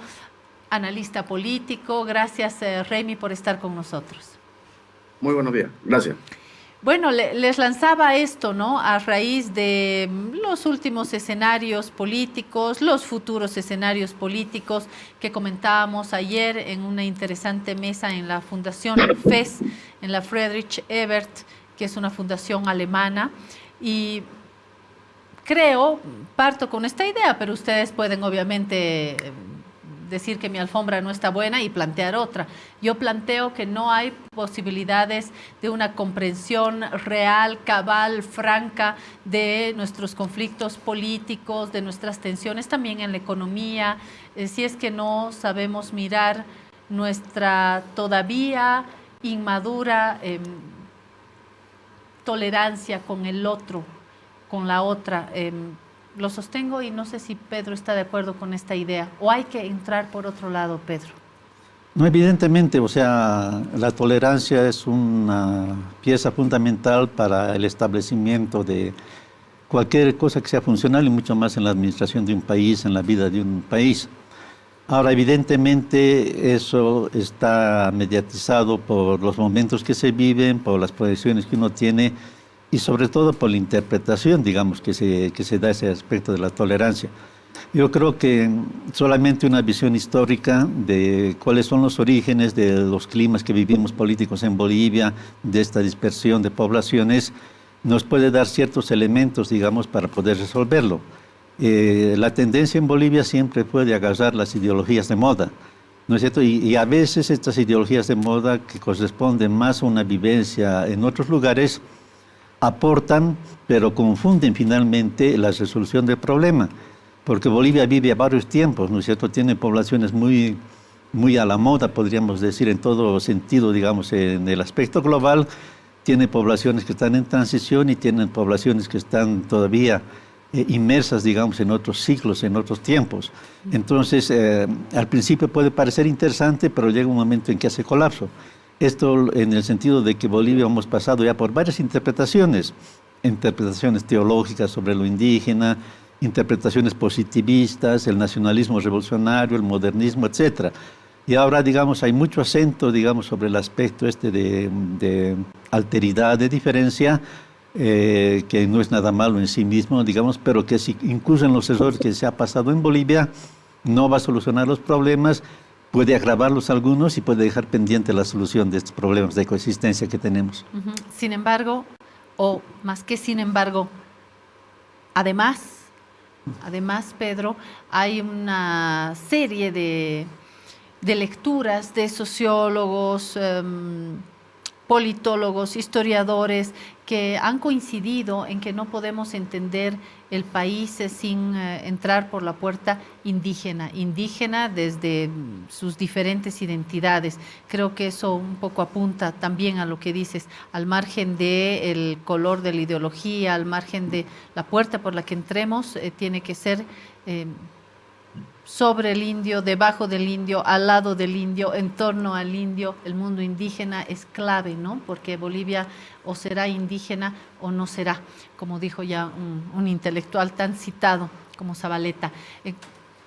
analista político. Gracias, Raimi, por estar con nosotros. Muy buenos días, gracias. Bueno, les lanzaba esto, ¿no? A raíz de los últimos escenarios políticos, los futuros escenarios políticos que comentábamos ayer en una interesante mesa en la Fundación FES, en la Friedrich Ebert, que es una fundación alemana. Y parto con esta idea, pero ustedes pueden obviamente decir que mi alfombra no está buena y plantear otra. Yo planteo que no hay posibilidades de una comprensión real, cabal, franca de nuestros conflictos políticos, de nuestras tensiones también en la economía, si es que no sabemos mirar nuestra todavía inmadura tolerancia con el otro, con la otra. Lo sostengo y no sé si Pedro está de acuerdo con esta idea, o hay que entrar por otro lado, Pedro. No, evidentemente, o sea, la tolerancia es una pieza fundamental para el establecimiento de cualquier cosa que sea funcional y mucho más en la administración de un país, en la vida de un país. Ahora, evidentemente, eso está mediatizado por los momentos que se viven, por las proyecciones que uno tiene, y sobre todo por la interpretación, digamos, que se da ese aspecto de la tolerancia. Yo creo que solamente una visión histórica de cuáles son los orígenes de los climas que vivimos políticos en Bolivia, de esta dispersión de poblaciones, nos puede dar ciertos elementos, digamos, para poder resolverlo. La tendencia en Bolivia siempre fue de agarrar las ideologías de moda, ¿no es cierto? Y a veces estas ideologías de moda que corresponden más a una vivencia en otros lugares, aportan, pero confunden finalmente la resolución del problema, porque Bolivia vive a varios tiempos, ¿no es cierto? Tiene poblaciones muy a la moda, podríamos decir, en todo sentido, digamos, en el aspecto global. Tiene poblaciones que están en transición y tienen poblaciones que están todavía inmersas, digamos, en otros ciclos, en otros tiempos. Entonces, al principio puede parecer interesante, pero llega un momento en que hace colapso. Esto en el sentido de que Bolivia hemos pasado ya por varias interpretaciones teológicas sobre lo indígena, interpretaciones positivistas, el nacionalismo revolucionario, el modernismo, etc. Y ahora, digamos, hay mucho acento, digamos, sobre el aspecto de alteridad, de diferencia, que no es nada malo en sí mismo, digamos, pero que si incurren los errores que se ha pasado en Bolivia, no va a solucionar los problemas, puede agravarlos algunos y puede dejar pendiente la solución de estos problemas de coexistencia que tenemos. Sin embargo, o más que sin embargo, además, Pedro, hay una serie de lecturas de sociólogos, politólogos, historiadores, que han coincidido en que no podemos entender el país sin entrar por la puerta indígena desde sus diferentes identidades. Creo que eso un poco apunta también a lo que dices, al margen del color de la ideología, al margen de la puerta por la que entremos, tiene que ser sobre el indio, debajo del indio, al lado del indio, en torno al indio. El mundo indígena es clave, ¿no? Porque Bolivia o será indígena o no será, como dijo ya un intelectual tan citado como Zabaleta.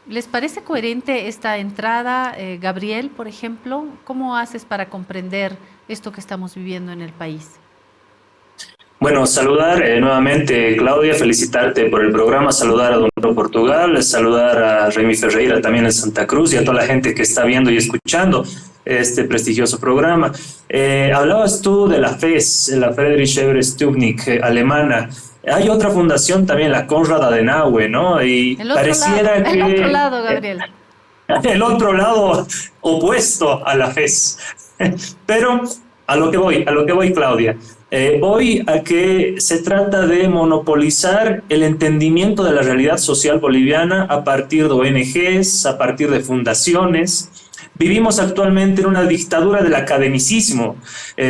¿Les parece coherente esta entrada, Gabriel, por ejemplo? ¿Cómo haces para comprender esto que estamos viviendo en el país? Bueno, saludar nuevamente, Claudia, felicitarte por el programa, saludar a Don Portugal, saludar a Raimi Ferreira también en Santa Cruz y a toda la gente que está viendo y escuchando este prestigioso programa. Hablabas tú de la FES, la Friedrich Ebert Stiftung alemana. Hay otra fundación también, la Konrad Adenauer, ¿no? Y el otro pareciera lado, que... El otro lado, Gabriel. el otro lado opuesto a la FES. Pero a lo que voy, Claudia. Voy a que se trata de monopolizar el entendimiento de la realidad social boliviana a partir de ONGs, a partir de fundaciones. Vivimos actualmente en una dictadura del academicismo.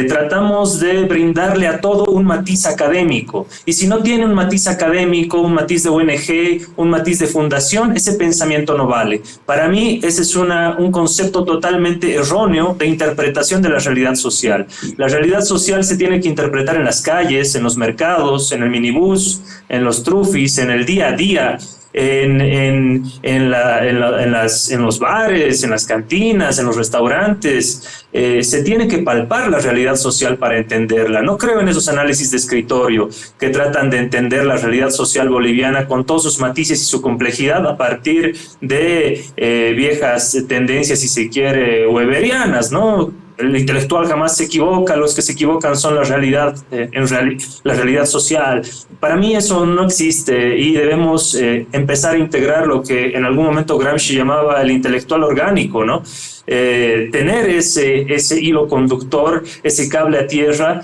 Tratamos de brindarle a todo un matiz académico. Y si no tiene un matiz académico, un matiz de ONG, un matiz de fundación, ese pensamiento no vale. Para mí, ese es un concepto totalmente erróneo de interpretación de la realidad social. La realidad social se tiene que interpretar en las calles, en los mercados, en el minibús, en los trufis, en el día a día. En los bares, en las cantinas, en los restaurantes. Se tiene que palpar la realidad social para entenderla. No creo en esos análisis de escritorio que tratan de entender la realidad social boliviana con todos sus matices y su complejidad a partir de viejas tendencias, si se quiere, weberianas, ¿no? El intelectual jamás se equivoca, los que se equivocan son la realidad, la realidad social. Para mí eso no existe y debemos empezar a integrar lo que en algún momento Gramsci llamaba el intelectual orgánico, ¿no? Tener ese hilo conductor, ese cable a tierra,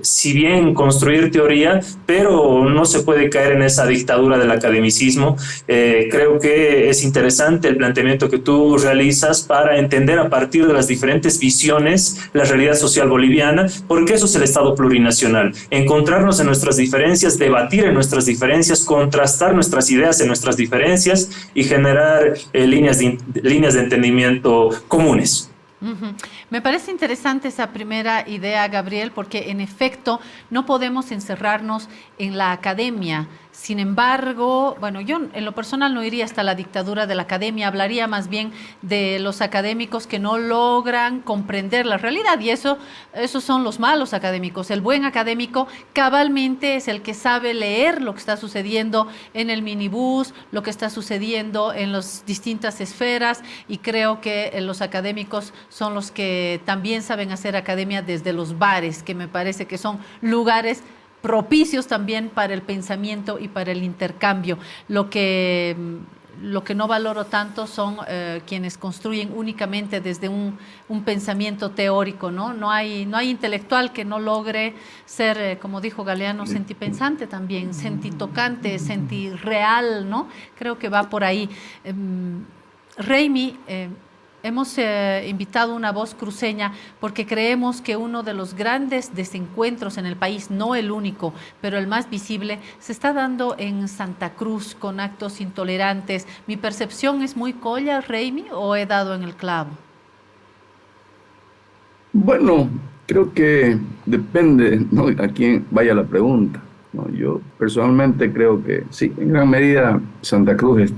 si bien construir teoría, pero no se puede caer en esa dictadura del academicismo. Creo que es interesante el planteamiento que tú realizas para entender a partir de las diferentes visiones la realidad social boliviana, porque eso es el Estado plurinacional. Encontrarnos en nuestras diferencias, debatir en nuestras diferencias, contrastar nuestras ideas en nuestras diferencias y generar líneas de entendimiento comunes. Me parece interesante esa primera idea, Gabriel, porque en efecto no podemos encerrarnos en la academia. Sin embargo, bueno, yo en lo personal no iría hasta la dictadura de la academia, hablaría más bien de los académicos que no logran comprender la realidad, y esos son los malos académicos. El buen académico cabalmente es el que sabe leer lo que está sucediendo en el minibús, lo que está sucediendo en las distintas esferas, y creo que los académicos son los que también saben hacer academia desde los bares, que me parece que son lugares propicios también para el pensamiento y para el intercambio. Lo que no valoro tanto son quienes construyen únicamente desde un pensamiento teórico, ¿no? No hay intelectual que no logre ser, como dijo Galeano, sentipensante también, sentitocante, sentirreal, ¿no? Creo que va por ahí. Reimi, hemos invitado una voz cruceña porque creemos que uno de los grandes desencuentros en el país, no el único, pero el más visible, se está dando en Santa Cruz con actos intolerantes. ¿Mi percepción es muy colla, Reimi, o he dado en el clavo? Bueno, creo que depende, ¿no?, a quién vaya la pregunta, ¿no? Yo personalmente creo que sí, en gran medida Santa Cruz es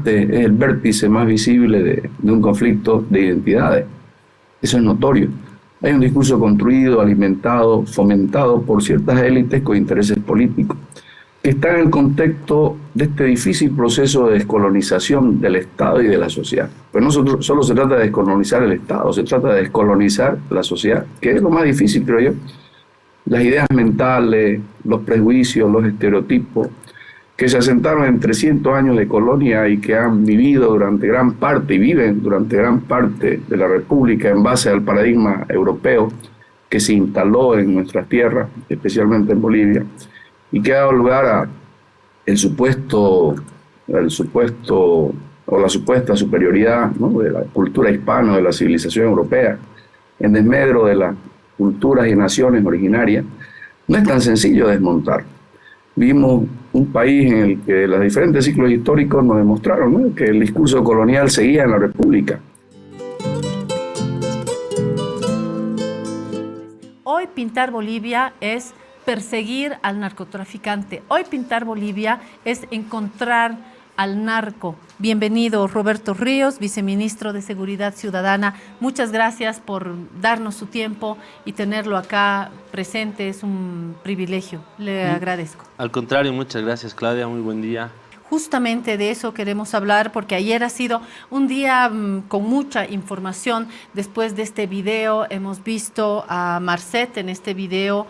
el vértice más visible de un conflicto de identidades. Eso es notorio. Hay un discurso construido, alimentado, fomentado por ciertas élites con intereses políticos, que están en el contexto de este difícil proceso de descolonización del Estado y de la sociedad. Pero no solo se trata de descolonizar el Estado, se trata de descolonizar la sociedad, que es lo más difícil, creo yo. Las ideas mentales, los prejuicios, los estereotipos, que se asentaron en 300 años de colonia y que han vivido durante gran parte y viven durante gran parte de la República en base al paradigma europeo que se instaló en nuestras tierras, especialmente en Bolivia, y que ha dado lugar a la supuesta superioridad, ¿no?, de la cultura hispana, de la civilización europea, en desmedro de las culturas y naciones originarias. No es tan sencillo desmontar. Vimos un país en el que los diferentes ciclos históricos nos demostraron, ¿no?, que el discurso colonial seguía en la República. Hoy pintar Bolivia es perseguir al narcotraficante. Hoy pintar Bolivia es encontrar al narco. Bienvenido, Roberto Ríos, viceministro de Seguridad Ciudadana. Muchas gracias por darnos su tiempo y tenerlo acá presente. Es un privilegio. Le agradezco. Al contrario, muchas gracias, Claudia. Muy buen día. Justamente de eso queremos hablar, porque ayer ha sido un día con mucha información. Después de este video hemos visto a Marcet en este video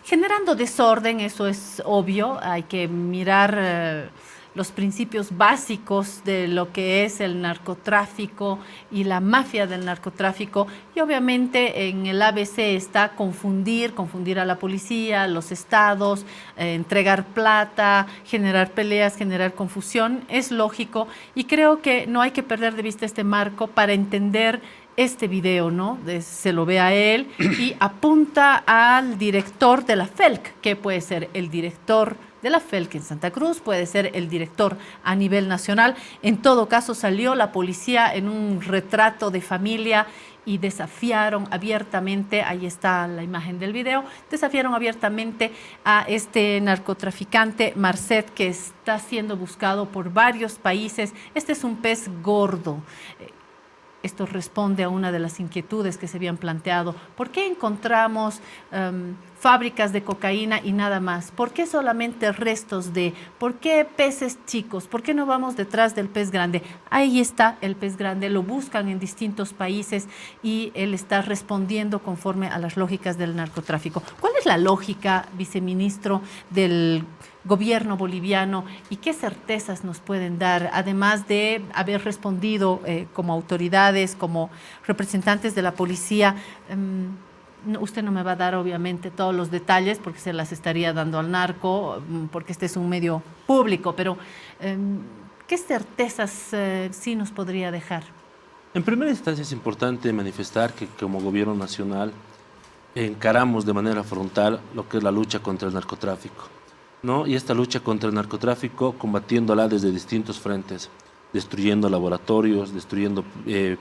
generando desorden. Eso es obvio, hay que mirar los principios básicos de lo que es el narcotráfico y la mafia del narcotráfico. Y obviamente en el ABC está confundir a la policía, los estados, entregar plata, generar peleas, generar confusión. Es lógico y creo que no hay que perder de vista este marco para entender este video, ¿no? Se lo ve a él y apunta al director de la FELC, que puede ser el director de la FELC en Santa Cruz, puede ser el director a nivel nacional. En todo caso, salió la policía en un retrato de familia y desafiaron abiertamente, ahí está la imagen del video, desafiaron abiertamente a este narcotraficante Marcet, que está siendo buscado por varios países. Este es un pez gordo. Esto responde a una de las inquietudes que se habían planteado. ¿Por qué encontramos fábricas de cocaína y nada más? ¿Por qué solamente restos de? ¿Por qué peces chicos? ¿Por qué no vamos detrás del pez grande? Ahí está el pez grande, lo buscan en distintos países y él está respondiendo conforme a las lógicas del narcotráfico. ¿Cuál es la lógica, viceministro, del gobierno boliviano y qué certezas nos pueden dar, además de haber respondido como autoridades, como representantes de la policía? Usted no me va a dar obviamente todos los detalles porque se las estaría dando al narco, porque este es un medio público, pero ¿qué certezas sí nos podría dejar? En primera instancia es importante manifestar que como gobierno nacional encaramos de manera frontal lo que es la lucha contra el narcotráfico, ¿no? Y esta lucha contra el narcotráfico combatiéndola desde distintos frentes, destruyendo laboratorios, destruyendo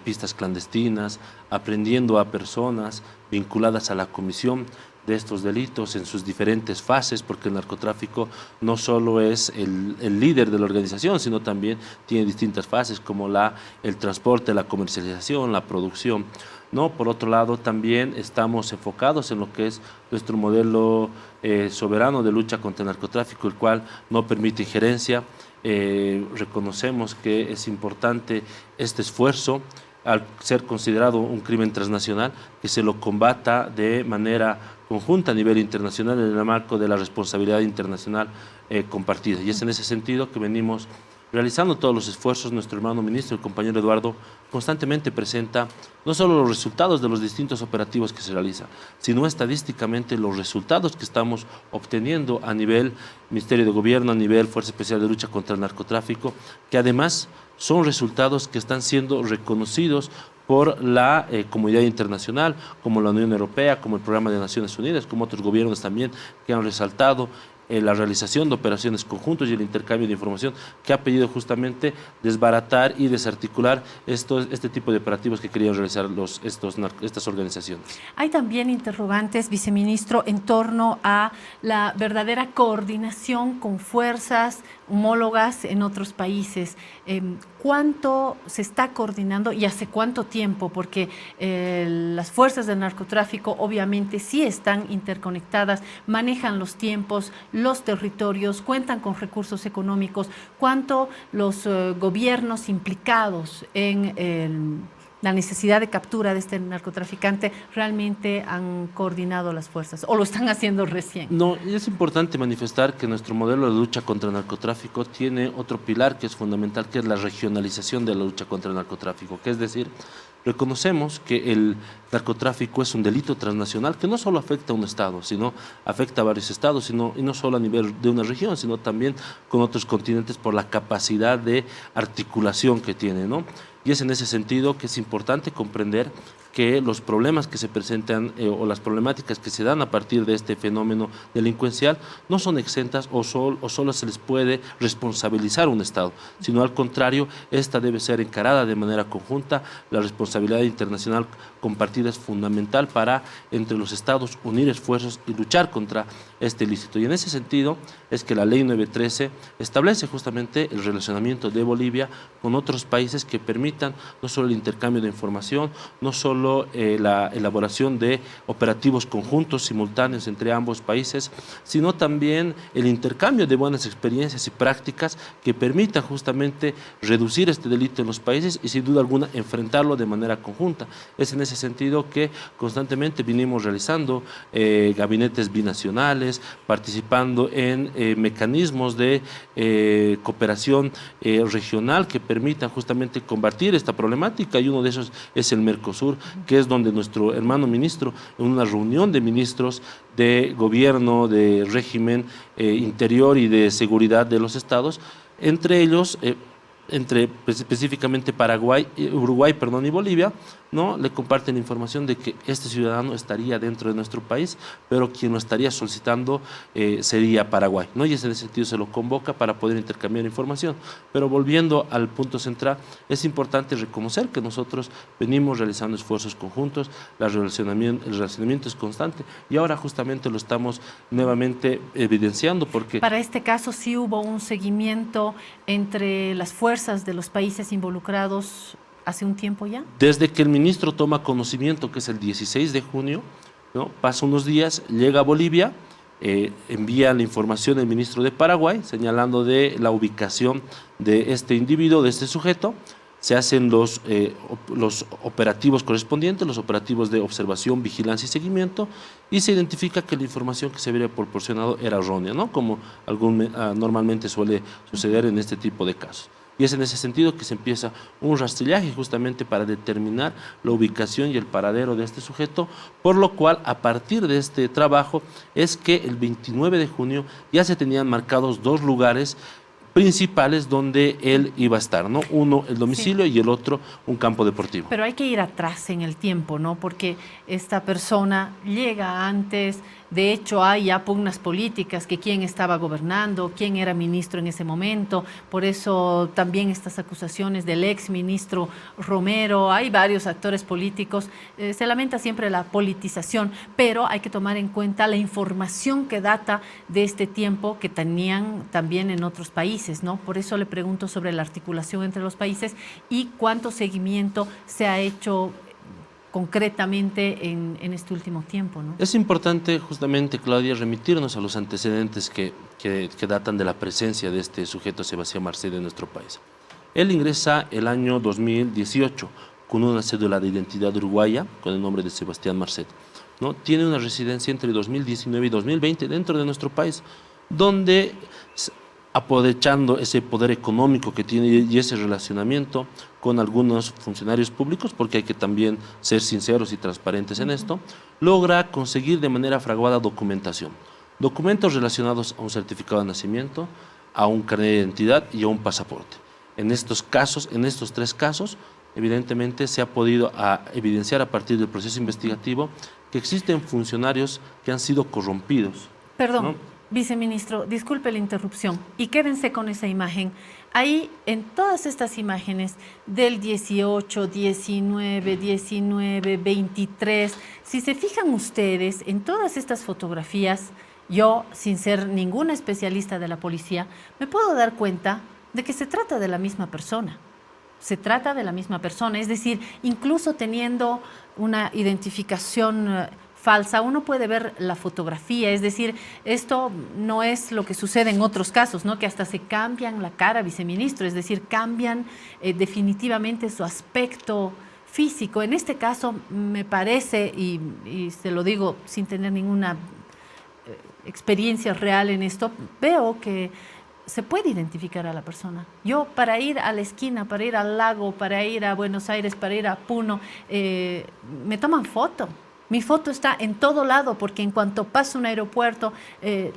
pistas clandestinas, aprendiendo a personas vinculadas a la comisión de estos delitos en sus diferentes fases, porque el narcotráfico no solo es el líder de la organización, sino también tiene distintas fases como el transporte, la comercialización, la producción, ¿no? Por otro lado, también estamos enfocados en lo que es nuestro modelo soberano de lucha contra el narcotráfico, el cual no permite injerencia. Reconocemos que es importante este esfuerzo al ser considerado un crimen transnacional, que se lo combata de manera conjunta a nivel internacional en el marco de la responsabilidad internacional compartida. Y es en ese sentido que venimos realizando todos los esfuerzos. Nuestro hermano ministro, el compañero Eduardo, constantemente presenta no solo los resultados de los distintos operativos que se realizan, sino estadísticamente los resultados que estamos obteniendo a nivel Ministerio de Gobierno, a nivel Fuerza Especial de Lucha contra el Narcotráfico, que además son resultados que están siendo reconocidos por la comunidad internacional, como la Unión Europea, como el Programa de Naciones Unidas, como otros gobiernos también que han resaltado la realización de operaciones conjuntas y el intercambio de información que ha pedido justamente desbaratar y desarticular este tipo de operativos que querían realizar estas organizaciones. Hay también interrogantes, viceministro, en torno a la verdadera coordinación con fuerzas homólogas en otros países. ¿Cuánto se está coordinando y hace cuánto tiempo? Porque las fuerzas del narcotráfico obviamente sí están interconectadas, manejan los tiempos, los territorios, cuentan con recursos económicos. ¿Cuánto los gobiernos implicados en la necesidad de captura de este narcotraficante realmente han coordinado las fuerzas o lo están haciendo recién? No, y es importante manifestar que nuestro modelo de lucha contra el narcotráfico tiene otro pilar que es fundamental, que es la regionalización de la lucha contra el narcotráfico, que es decir, reconocemos que el narcotráfico es un delito transnacional que no solo afecta a un estado, sino afecta a varios estados, y no solo a nivel de una región, sino también con otros continentes por la capacidad de articulación que tiene, ¿no? Y es en ese sentido que es importante comprender que los problemas que se presentan o las problemáticas que se dan a partir de este fenómeno delincuencial no son exentas o solo se les puede responsabilizar un Estado, sino al contrario, esta debe ser encarada de manera conjunta. La responsabilidad internacional compartida es fundamental para entre los Estados unir esfuerzos y luchar contra este ilícito. Y en ese sentido es que la Ley 913 establece justamente el relacionamiento de Bolivia con otros países que permitan no solo el intercambio de información, no solo solo la elaboración de operativos conjuntos, simultáneos entre ambos países, sino también el intercambio de buenas experiencias y prácticas que permitan justamente reducir este delito en los países y sin duda alguna enfrentarlo de manera conjunta. Es en ese sentido que constantemente vinimos realizando gabinetes binacionales, participando en mecanismos de cooperación regional que permitan justamente combatir esta problemática, y uno de esos es el Mercosur, que es donde nuestro hermano ministro, en una reunión de ministros de gobierno, de régimen interior y de seguridad de los estados, entre ellos, específicamente Uruguay y Bolivia, ¿no?, le comparten información de que este ciudadano estaría dentro de nuestro país, pero quien lo estaría solicitando sería Paraguay, ¿no? Y en ese sentido se lo convoca para poder intercambiar información. Pero volviendo al punto central, es importante reconocer que nosotros venimos realizando esfuerzos conjuntos, el relacionamiento es constante, y ahora justamente lo estamos nuevamente evidenciando porque... Para este caso sí hubo un seguimiento entre las fuerzas de los países involucrados hace un tiempo ya. Desde que el ministro toma conocimiento, que es el 16 de junio, ¿no?, pasa unos días, llega a Bolivia, envía la información el ministro de Paraguay, señalando de la ubicación de este individuo, de este sujeto. Se hacen los operativos correspondientes, los operativos de observación, vigilancia y seguimiento, y se identifica que la información que se había proporcionado era errónea, ¿no?, como normalmente suele suceder en este tipo de casos. Y es en ese sentido que se empieza un rastrillaje justamente para determinar la ubicación y el paradero de este sujeto, por lo cual a partir de este trabajo es que el 29 de junio ya se tenían marcados 2 lugares principales donde él iba a estar, ¿no? Uno, el domicilio, sí, y el otro, un campo deportivo. Pero hay que ir atrás en el tiempo, ¿no? Porque esta persona llega antes, de hecho hay ya pugnas políticas, que quién estaba gobernando, quién era ministro en ese momento, por eso también estas acusaciones del ex ministro Romero, hay varios actores políticos, se lamenta siempre la politización, pero hay que tomar en cuenta la información que data de este tiempo que tenían también en otros países, ¿no? Por eso le pregunto sobre la articulación entre los países y cuánto seguimiento se ha hecho concretamente en este último tiempo, ¿no? Es importante justamente, Claudia, remitirnos a los antecedentes que datan de la presencia de este sujeto Sebastián Marcet en nuestro país. Él ingresa el año 2018 con una cédula de identidad uruguaya con el nombre de Sebastián Marcet, ¿no? Tiene una residencia entre 2019 y 2020 dentro de nuestro país, donde, aprovechando ese poder económico que tiene y ese relacionamiento con algunos funcionarios públicos, porque hay que también ser sinceros y transparentes en esto, logra conseguir de manera fraguada documentación. Documentos relacionados a un certificado de nacimiento, a un carnet de identidad y a un pasaporte. En estos 3 casos, evidentemente se ha podido evidenciar a partir del proceso investigativo que existen funcionarios que han sido corrompidos. Perdón. ¿no? Viceministro, disculpe la interrupción y quédense con esa imagen. Ahí, en todas estas imágenes del 18, 19, 23, si se fijan ustedes en todas estas fotografías, yo, sin ser ninguna especialista de la policía, me puedo dar cuenta de que se trata de la misma persona. Se trata de la misma persona, es decir, incluso teniendo una identificación falsa, uno puede ver la fotografía, es decir, esto no es lo que sucede en otros casos, ¿no?, que hasta se cambian la cara, viceministro, es decir, cambian definitivamente su aspecto físico. En este caso me parece, y se lo digo sin tener ninguna experiencia real en esto, veo que se puede identificar a la persona. Yo, para ir a la esquina, para ir al lago, para ir a Buenos Aires, para ir a Puno, me toman foto. Mi foto está en todo lado, porque en cuanto pasa un aeropuerto,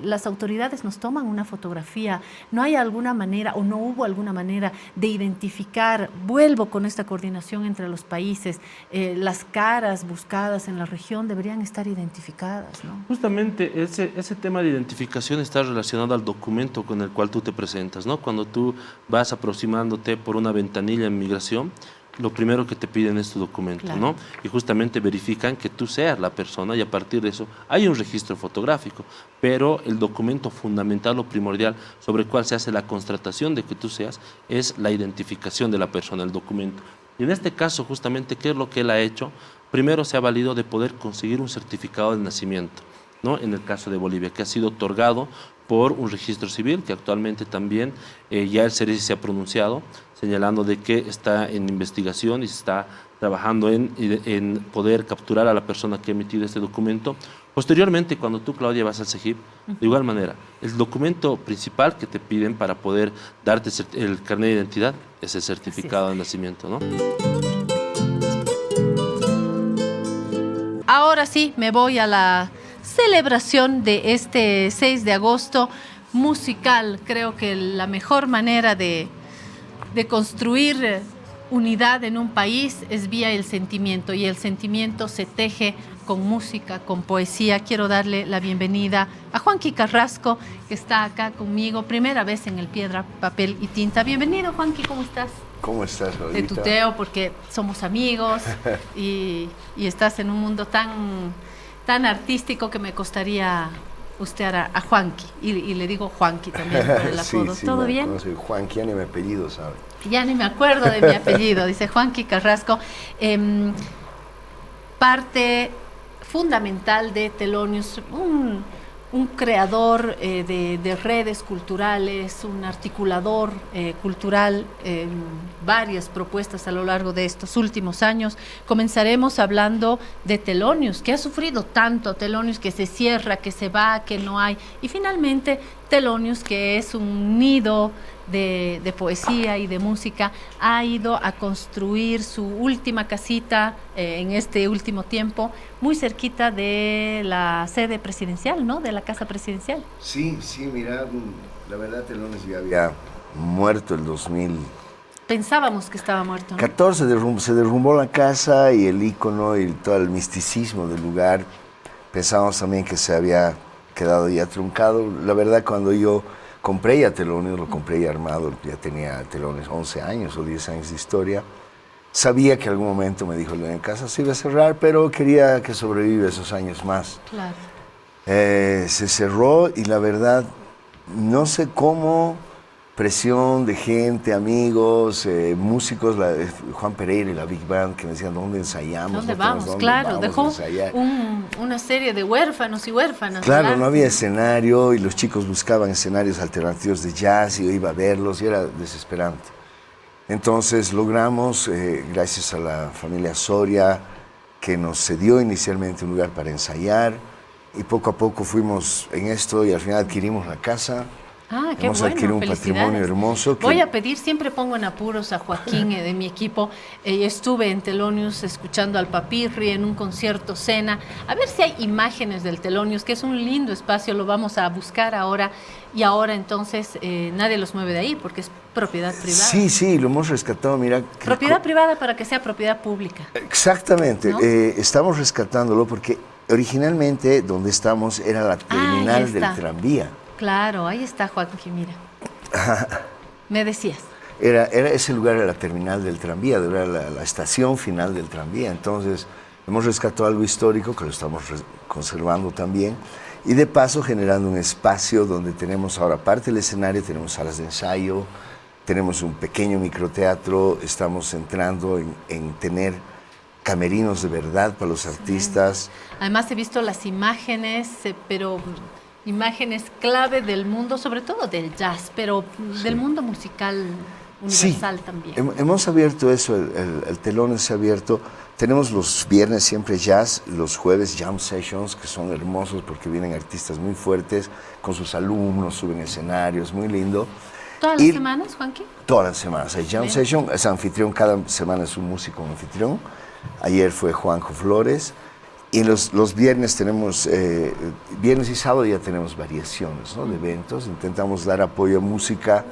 las autoridades nos toman una fotografía. No hay alguna manera, o no hubo alguna manera de identificar, vuelvo con esta coordinación entre los países, las caras buscadas en la región deberían estar identificadas, ¿no? Justamente ese tema de identificación está relacionado al documento con el cual tú te presentas, ¿no? Cuando tú vas aproximándote por una ventanilla en migración, lo primero que te piden es tu documento, claro, ¿no? Y justamente verifican que tú seas la persona, y a partir de eso hay un registro fotográfico, pero el documento fundamental o primordial sobre el cual se hace la constatación de que tú seas es la identificación de la persona, el documento. Y en este caso, justamente, ¿qué es lo que él ha hecho? primero se ha valido de poder conseguir un certificado de nacimiento, ¿no? En el caso de Bolivia, que ha sido otorgado por un registro civil, que actualmente también ya el CERECI se ha pronunciado, señalando de que está en investigación y se está trabajando en poder capturar a la persona que ha emitido este documento. Posteriormente, cuando tú, Claudia, vas al CEGIP, de igual manera, el documento principal que te piden para poder darte el carnet de identidad es el certificado de nacimiento, ¿no? Ahora sí, me voy a la celebración de este 6 de agosto musical. Creo que la mejor manera de construir unidad en un país es vía el sentimiento, y el sentimiento se teje con música, con poesía. Quiero darle la bienvenida a Juanqui Carrasco, que está acá conmigo, primera vez en el Piedra, Papel y Tinta. Bienvenido, Juanqui, ¿cómo estás? ¿Cómo estás, Lolita? Te tuteo porque somos amigos y estás en un mundo tan artístico que me costaría usted a Juanqui, y le digo Juanqui también por el apodo. Sí, ¿Todo bien? No soy Juanqui, ya ni mi apellido, ¿sabe? Ya ni me acuerdo de mi apellido, dice Juanqui Carrasco. Parte fundamental de Thelonious, un creador de redes culturales, un articulador cultural, varias propuestas a lo largo de estos últimos años. Comenzaremos hablando de Thelonious, que ha sufrido tanto, Thelonious que se cierra, que se va, que no hay, y finalmente Thelonious, que es un nido de poesía y de música, ha ido a construir su última casita en este último tiempo, muy cerquita de la sede presidencial, ¿no? De la casa presidencial. Sí, mira, la verdad Thelonious ya había muerto el 2014, Pensábamos que estaba muerto, ¿no? se derrumbó la casa y el ícono y todo el misticismo del lugar. Pensábamos también que se había quedado ya truncado. La verdad, cuando yo compré ya Thelonious, lo compré ya armado, ya tenía Thelonious 11 años o 10 años de historia. Sabía que en algún momento, me dijo, en casa se iba a cerrar, pero quería que sobreviva esos años más. Claro. Se cerró y la verdad, no sé cómo, presión de gente, amigos, músicos, Juan Pereira y la Big Band, que me decían, ¿dónde ensayamos? ¿Dónde vamos? Claro, dejó una serie de huérfanos y huérfanas. Claro, no había escenario y los chicos buscaban escenarios alternativos de jazz y yo iba a verlos y era desesperante. Entonces logramos, gracias a la familia Soria, que nos cedió inicialmente un lugar para ensayar, y poco a poco fuimos en esto y al final adquirimos la casa. Ah, qué Hemos bueno, adquirido un patrimonio hermoso. Voy a pedir, siempre pongo en apuros a Joaquín de mi equipo. Estuve en Thelonious escuchando al Papirri en un concierto cena. A ver si hay imágenes del Thelonious, que es un lindo espacio, lo vamos a buscar ahora. Y ahora entonces nadie los mueve de ahí porque es propiedad privada. Sí, lo hemos rescatado, mira. Propiedad privada para que sea propiedad pública. Exactamente, ¿No? Estamos rescatándolo porque originalmente donde estamos era la terminal del tranvía. Claro, ahí está Joaquín, mira. Me decías. Ese lugar era la terminal del tranvía, era la estación final del tranvía. Entonces, hemos rescatado algo histórico que lo estamos conservando también. Y de paso generando un espacio donde tenemos ahora, aparte del escenario, tenemos salas de ensayo, tenemos un pequeño microteatro, estamos entrando en tener camerinos de verdad para los artistas. Además he visto las imágenes, pero imágenes clave del mundo, sobre todo del jazz, pero del mundo musical universal también. Hemos abierto eso, el telón se ha abierto. Tenemos los viernes siempre jazz, los jueves jam sessions, que son hermosos porque vienen artistas muy fuertes con sus alumnos, suben escenarios, muy lindo. ¿Todas las semanas, Juanqui? Todas las semanas. Hay jam session, es anfitrión, cada semana es un músico anfitrión. Ayer fue Juanjo Flores. Y los viernes tenemos, viernes y sábado ya tenemos variaciones, ¿no? De eventos. Intentamos dar apoyo a música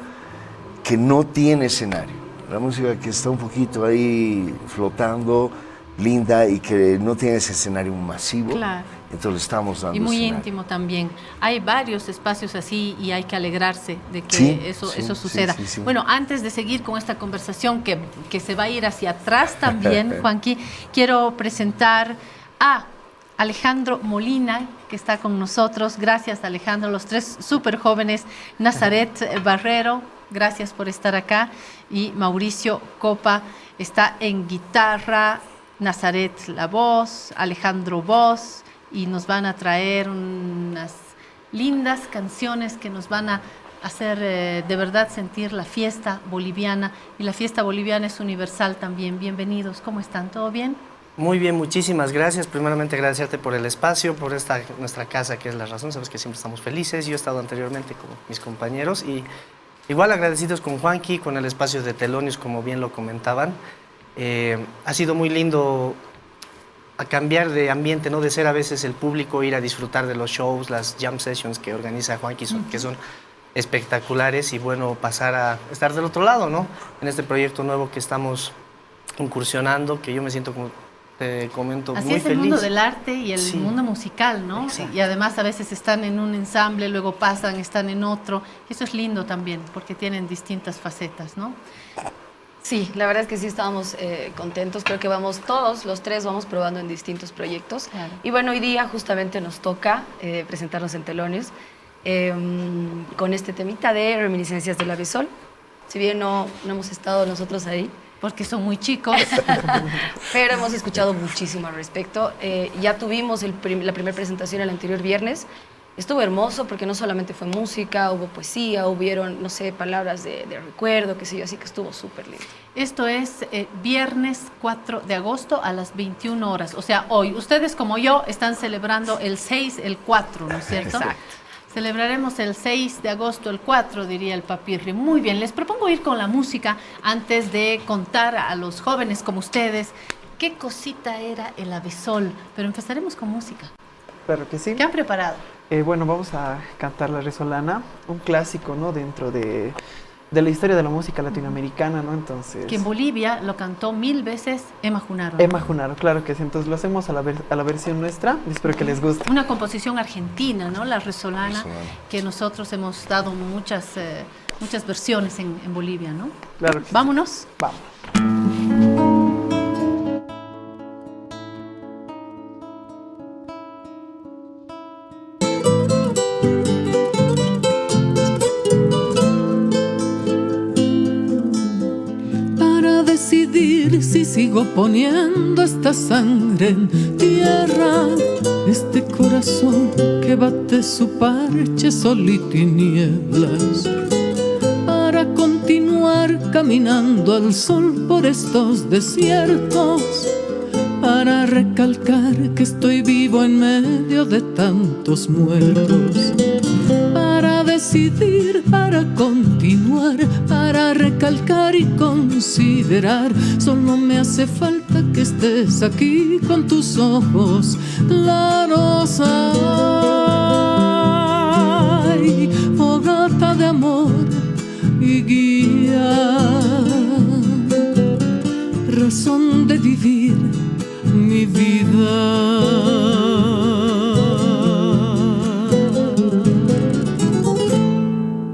que no tiene escenario. La música que está un poquito ahí flotando, linda y que no tiene ese escenario masivo. Claro. Entonces estamos dando y muy escenario. íntimo también. Hay varios espacios así y hay que alegrarse de que eso suceda. Sí. Bueno, antes de seguir con esta conversación que se va a ir hacia atrás también, Juanqui, quiero presentar a Alejandro Molina, que está con nosotros. Gracias, Alejandro. Los tres súper jóvenes. Nazaret Barrero, gracias por estar acá. Y Mauricio Copa está en guitarra, Nazaret la voz, Alejandro voz, y nos van a traer unas lindas canciones que nos van a hacer de verdad sentir la fiesta boliviana, y la fiesta boliviana es universal también. Bienvenidos, ¿cómo están? ¿Todo bien? Muy bien, muchísimas gracias. Primeramente agradecerte por el espacio, por nuestra casa que es La Razón. Sabes que siempre estamos felices. Yo he estado anteriormente con mis compañeros y igual agradecidos con Juanqui, con el espacio de Telonius, como bien lo comentaban. Ha sido muy lindo a cambiar de ambiente, ¿no? De ser a veces el público, ir a disfrutar de los shows, las jam sessions que organiza Juanqui, que son espectaculares, y bueno, pasar a estar del otro lado, ¿no? En este proyecto nuevo que estamos incursionando, que yo me siento, como te comento, así muy es el feliz. mundo del arte y el Sí. mundo musical, ¿no? Exacto. Y además a veces están en un ensamble, luego pasan, están en otro. Y eso es lindo también, porque tienen distintas facetas, ¿no? Sí, la verdad es que sí estábamos contentos. Creo que vamos todos, los tres, vamos probando en distintos proyectos. Claro. Y bueno, hoy día justamente nos toca presentarnos en Telonius con este temita de Reminiscencias del Avesol. Si bien no hemos estado nosotros ahí, porque son muy chicos, pero hemos escuchado muchísimo al respecto. Ya tuvimos la primera presentación el anterior viernes. Estuvo hermoso porque no solamente fue música, hubo poesía, hubieron, no sé, palabras de recuerdo, qué sé yo, así que estuvo súper lindo. Esto es viernes 4 de agosto a las 21 horas, o sea, hoy. Ustedes como yo están celebrando el 6, el 4, ¿no es cierto? Exacto. Celebraremos el 6 de agosto, el 4, diría el Papirri. Muy bien, les propongo ir con la música antes de contar a los jóvenes como ustedes qué cosita era el Avesol, pero empezaremos con música. Claro que sí. ¿Qué han preparado? Bueno, vamos a cantar La Resolana, un clásico, ¿no? Dentro de la historia de la música latinoamericana, ¿no? Entonces... Que en Bolivia lo cantó 1000 veces Emma Junaro. Emma Junaro, claro que sí. Entonces lo hacemos a la versión nuestra y espero que les guste. Una composición argentina, ¿no? La Resolana, que nosotros hemos dado muchas versiones en Bolivia, ¿no? Claro que sí. Vámonos. Vamos. Si sigo poniendo esta sangre en tierra, este corazón que bate su parche sol y tinieblas, para continuar caminando al sol por estos desiertos, para recalcar que estoy vivo en medio de tantos muertos, para decidir, para continuar, para recalcar y considerar. Solo me hace falta que estés aquí con tus ojos claros. Ay, fogata de amor y guía, razón de vivir mi vida.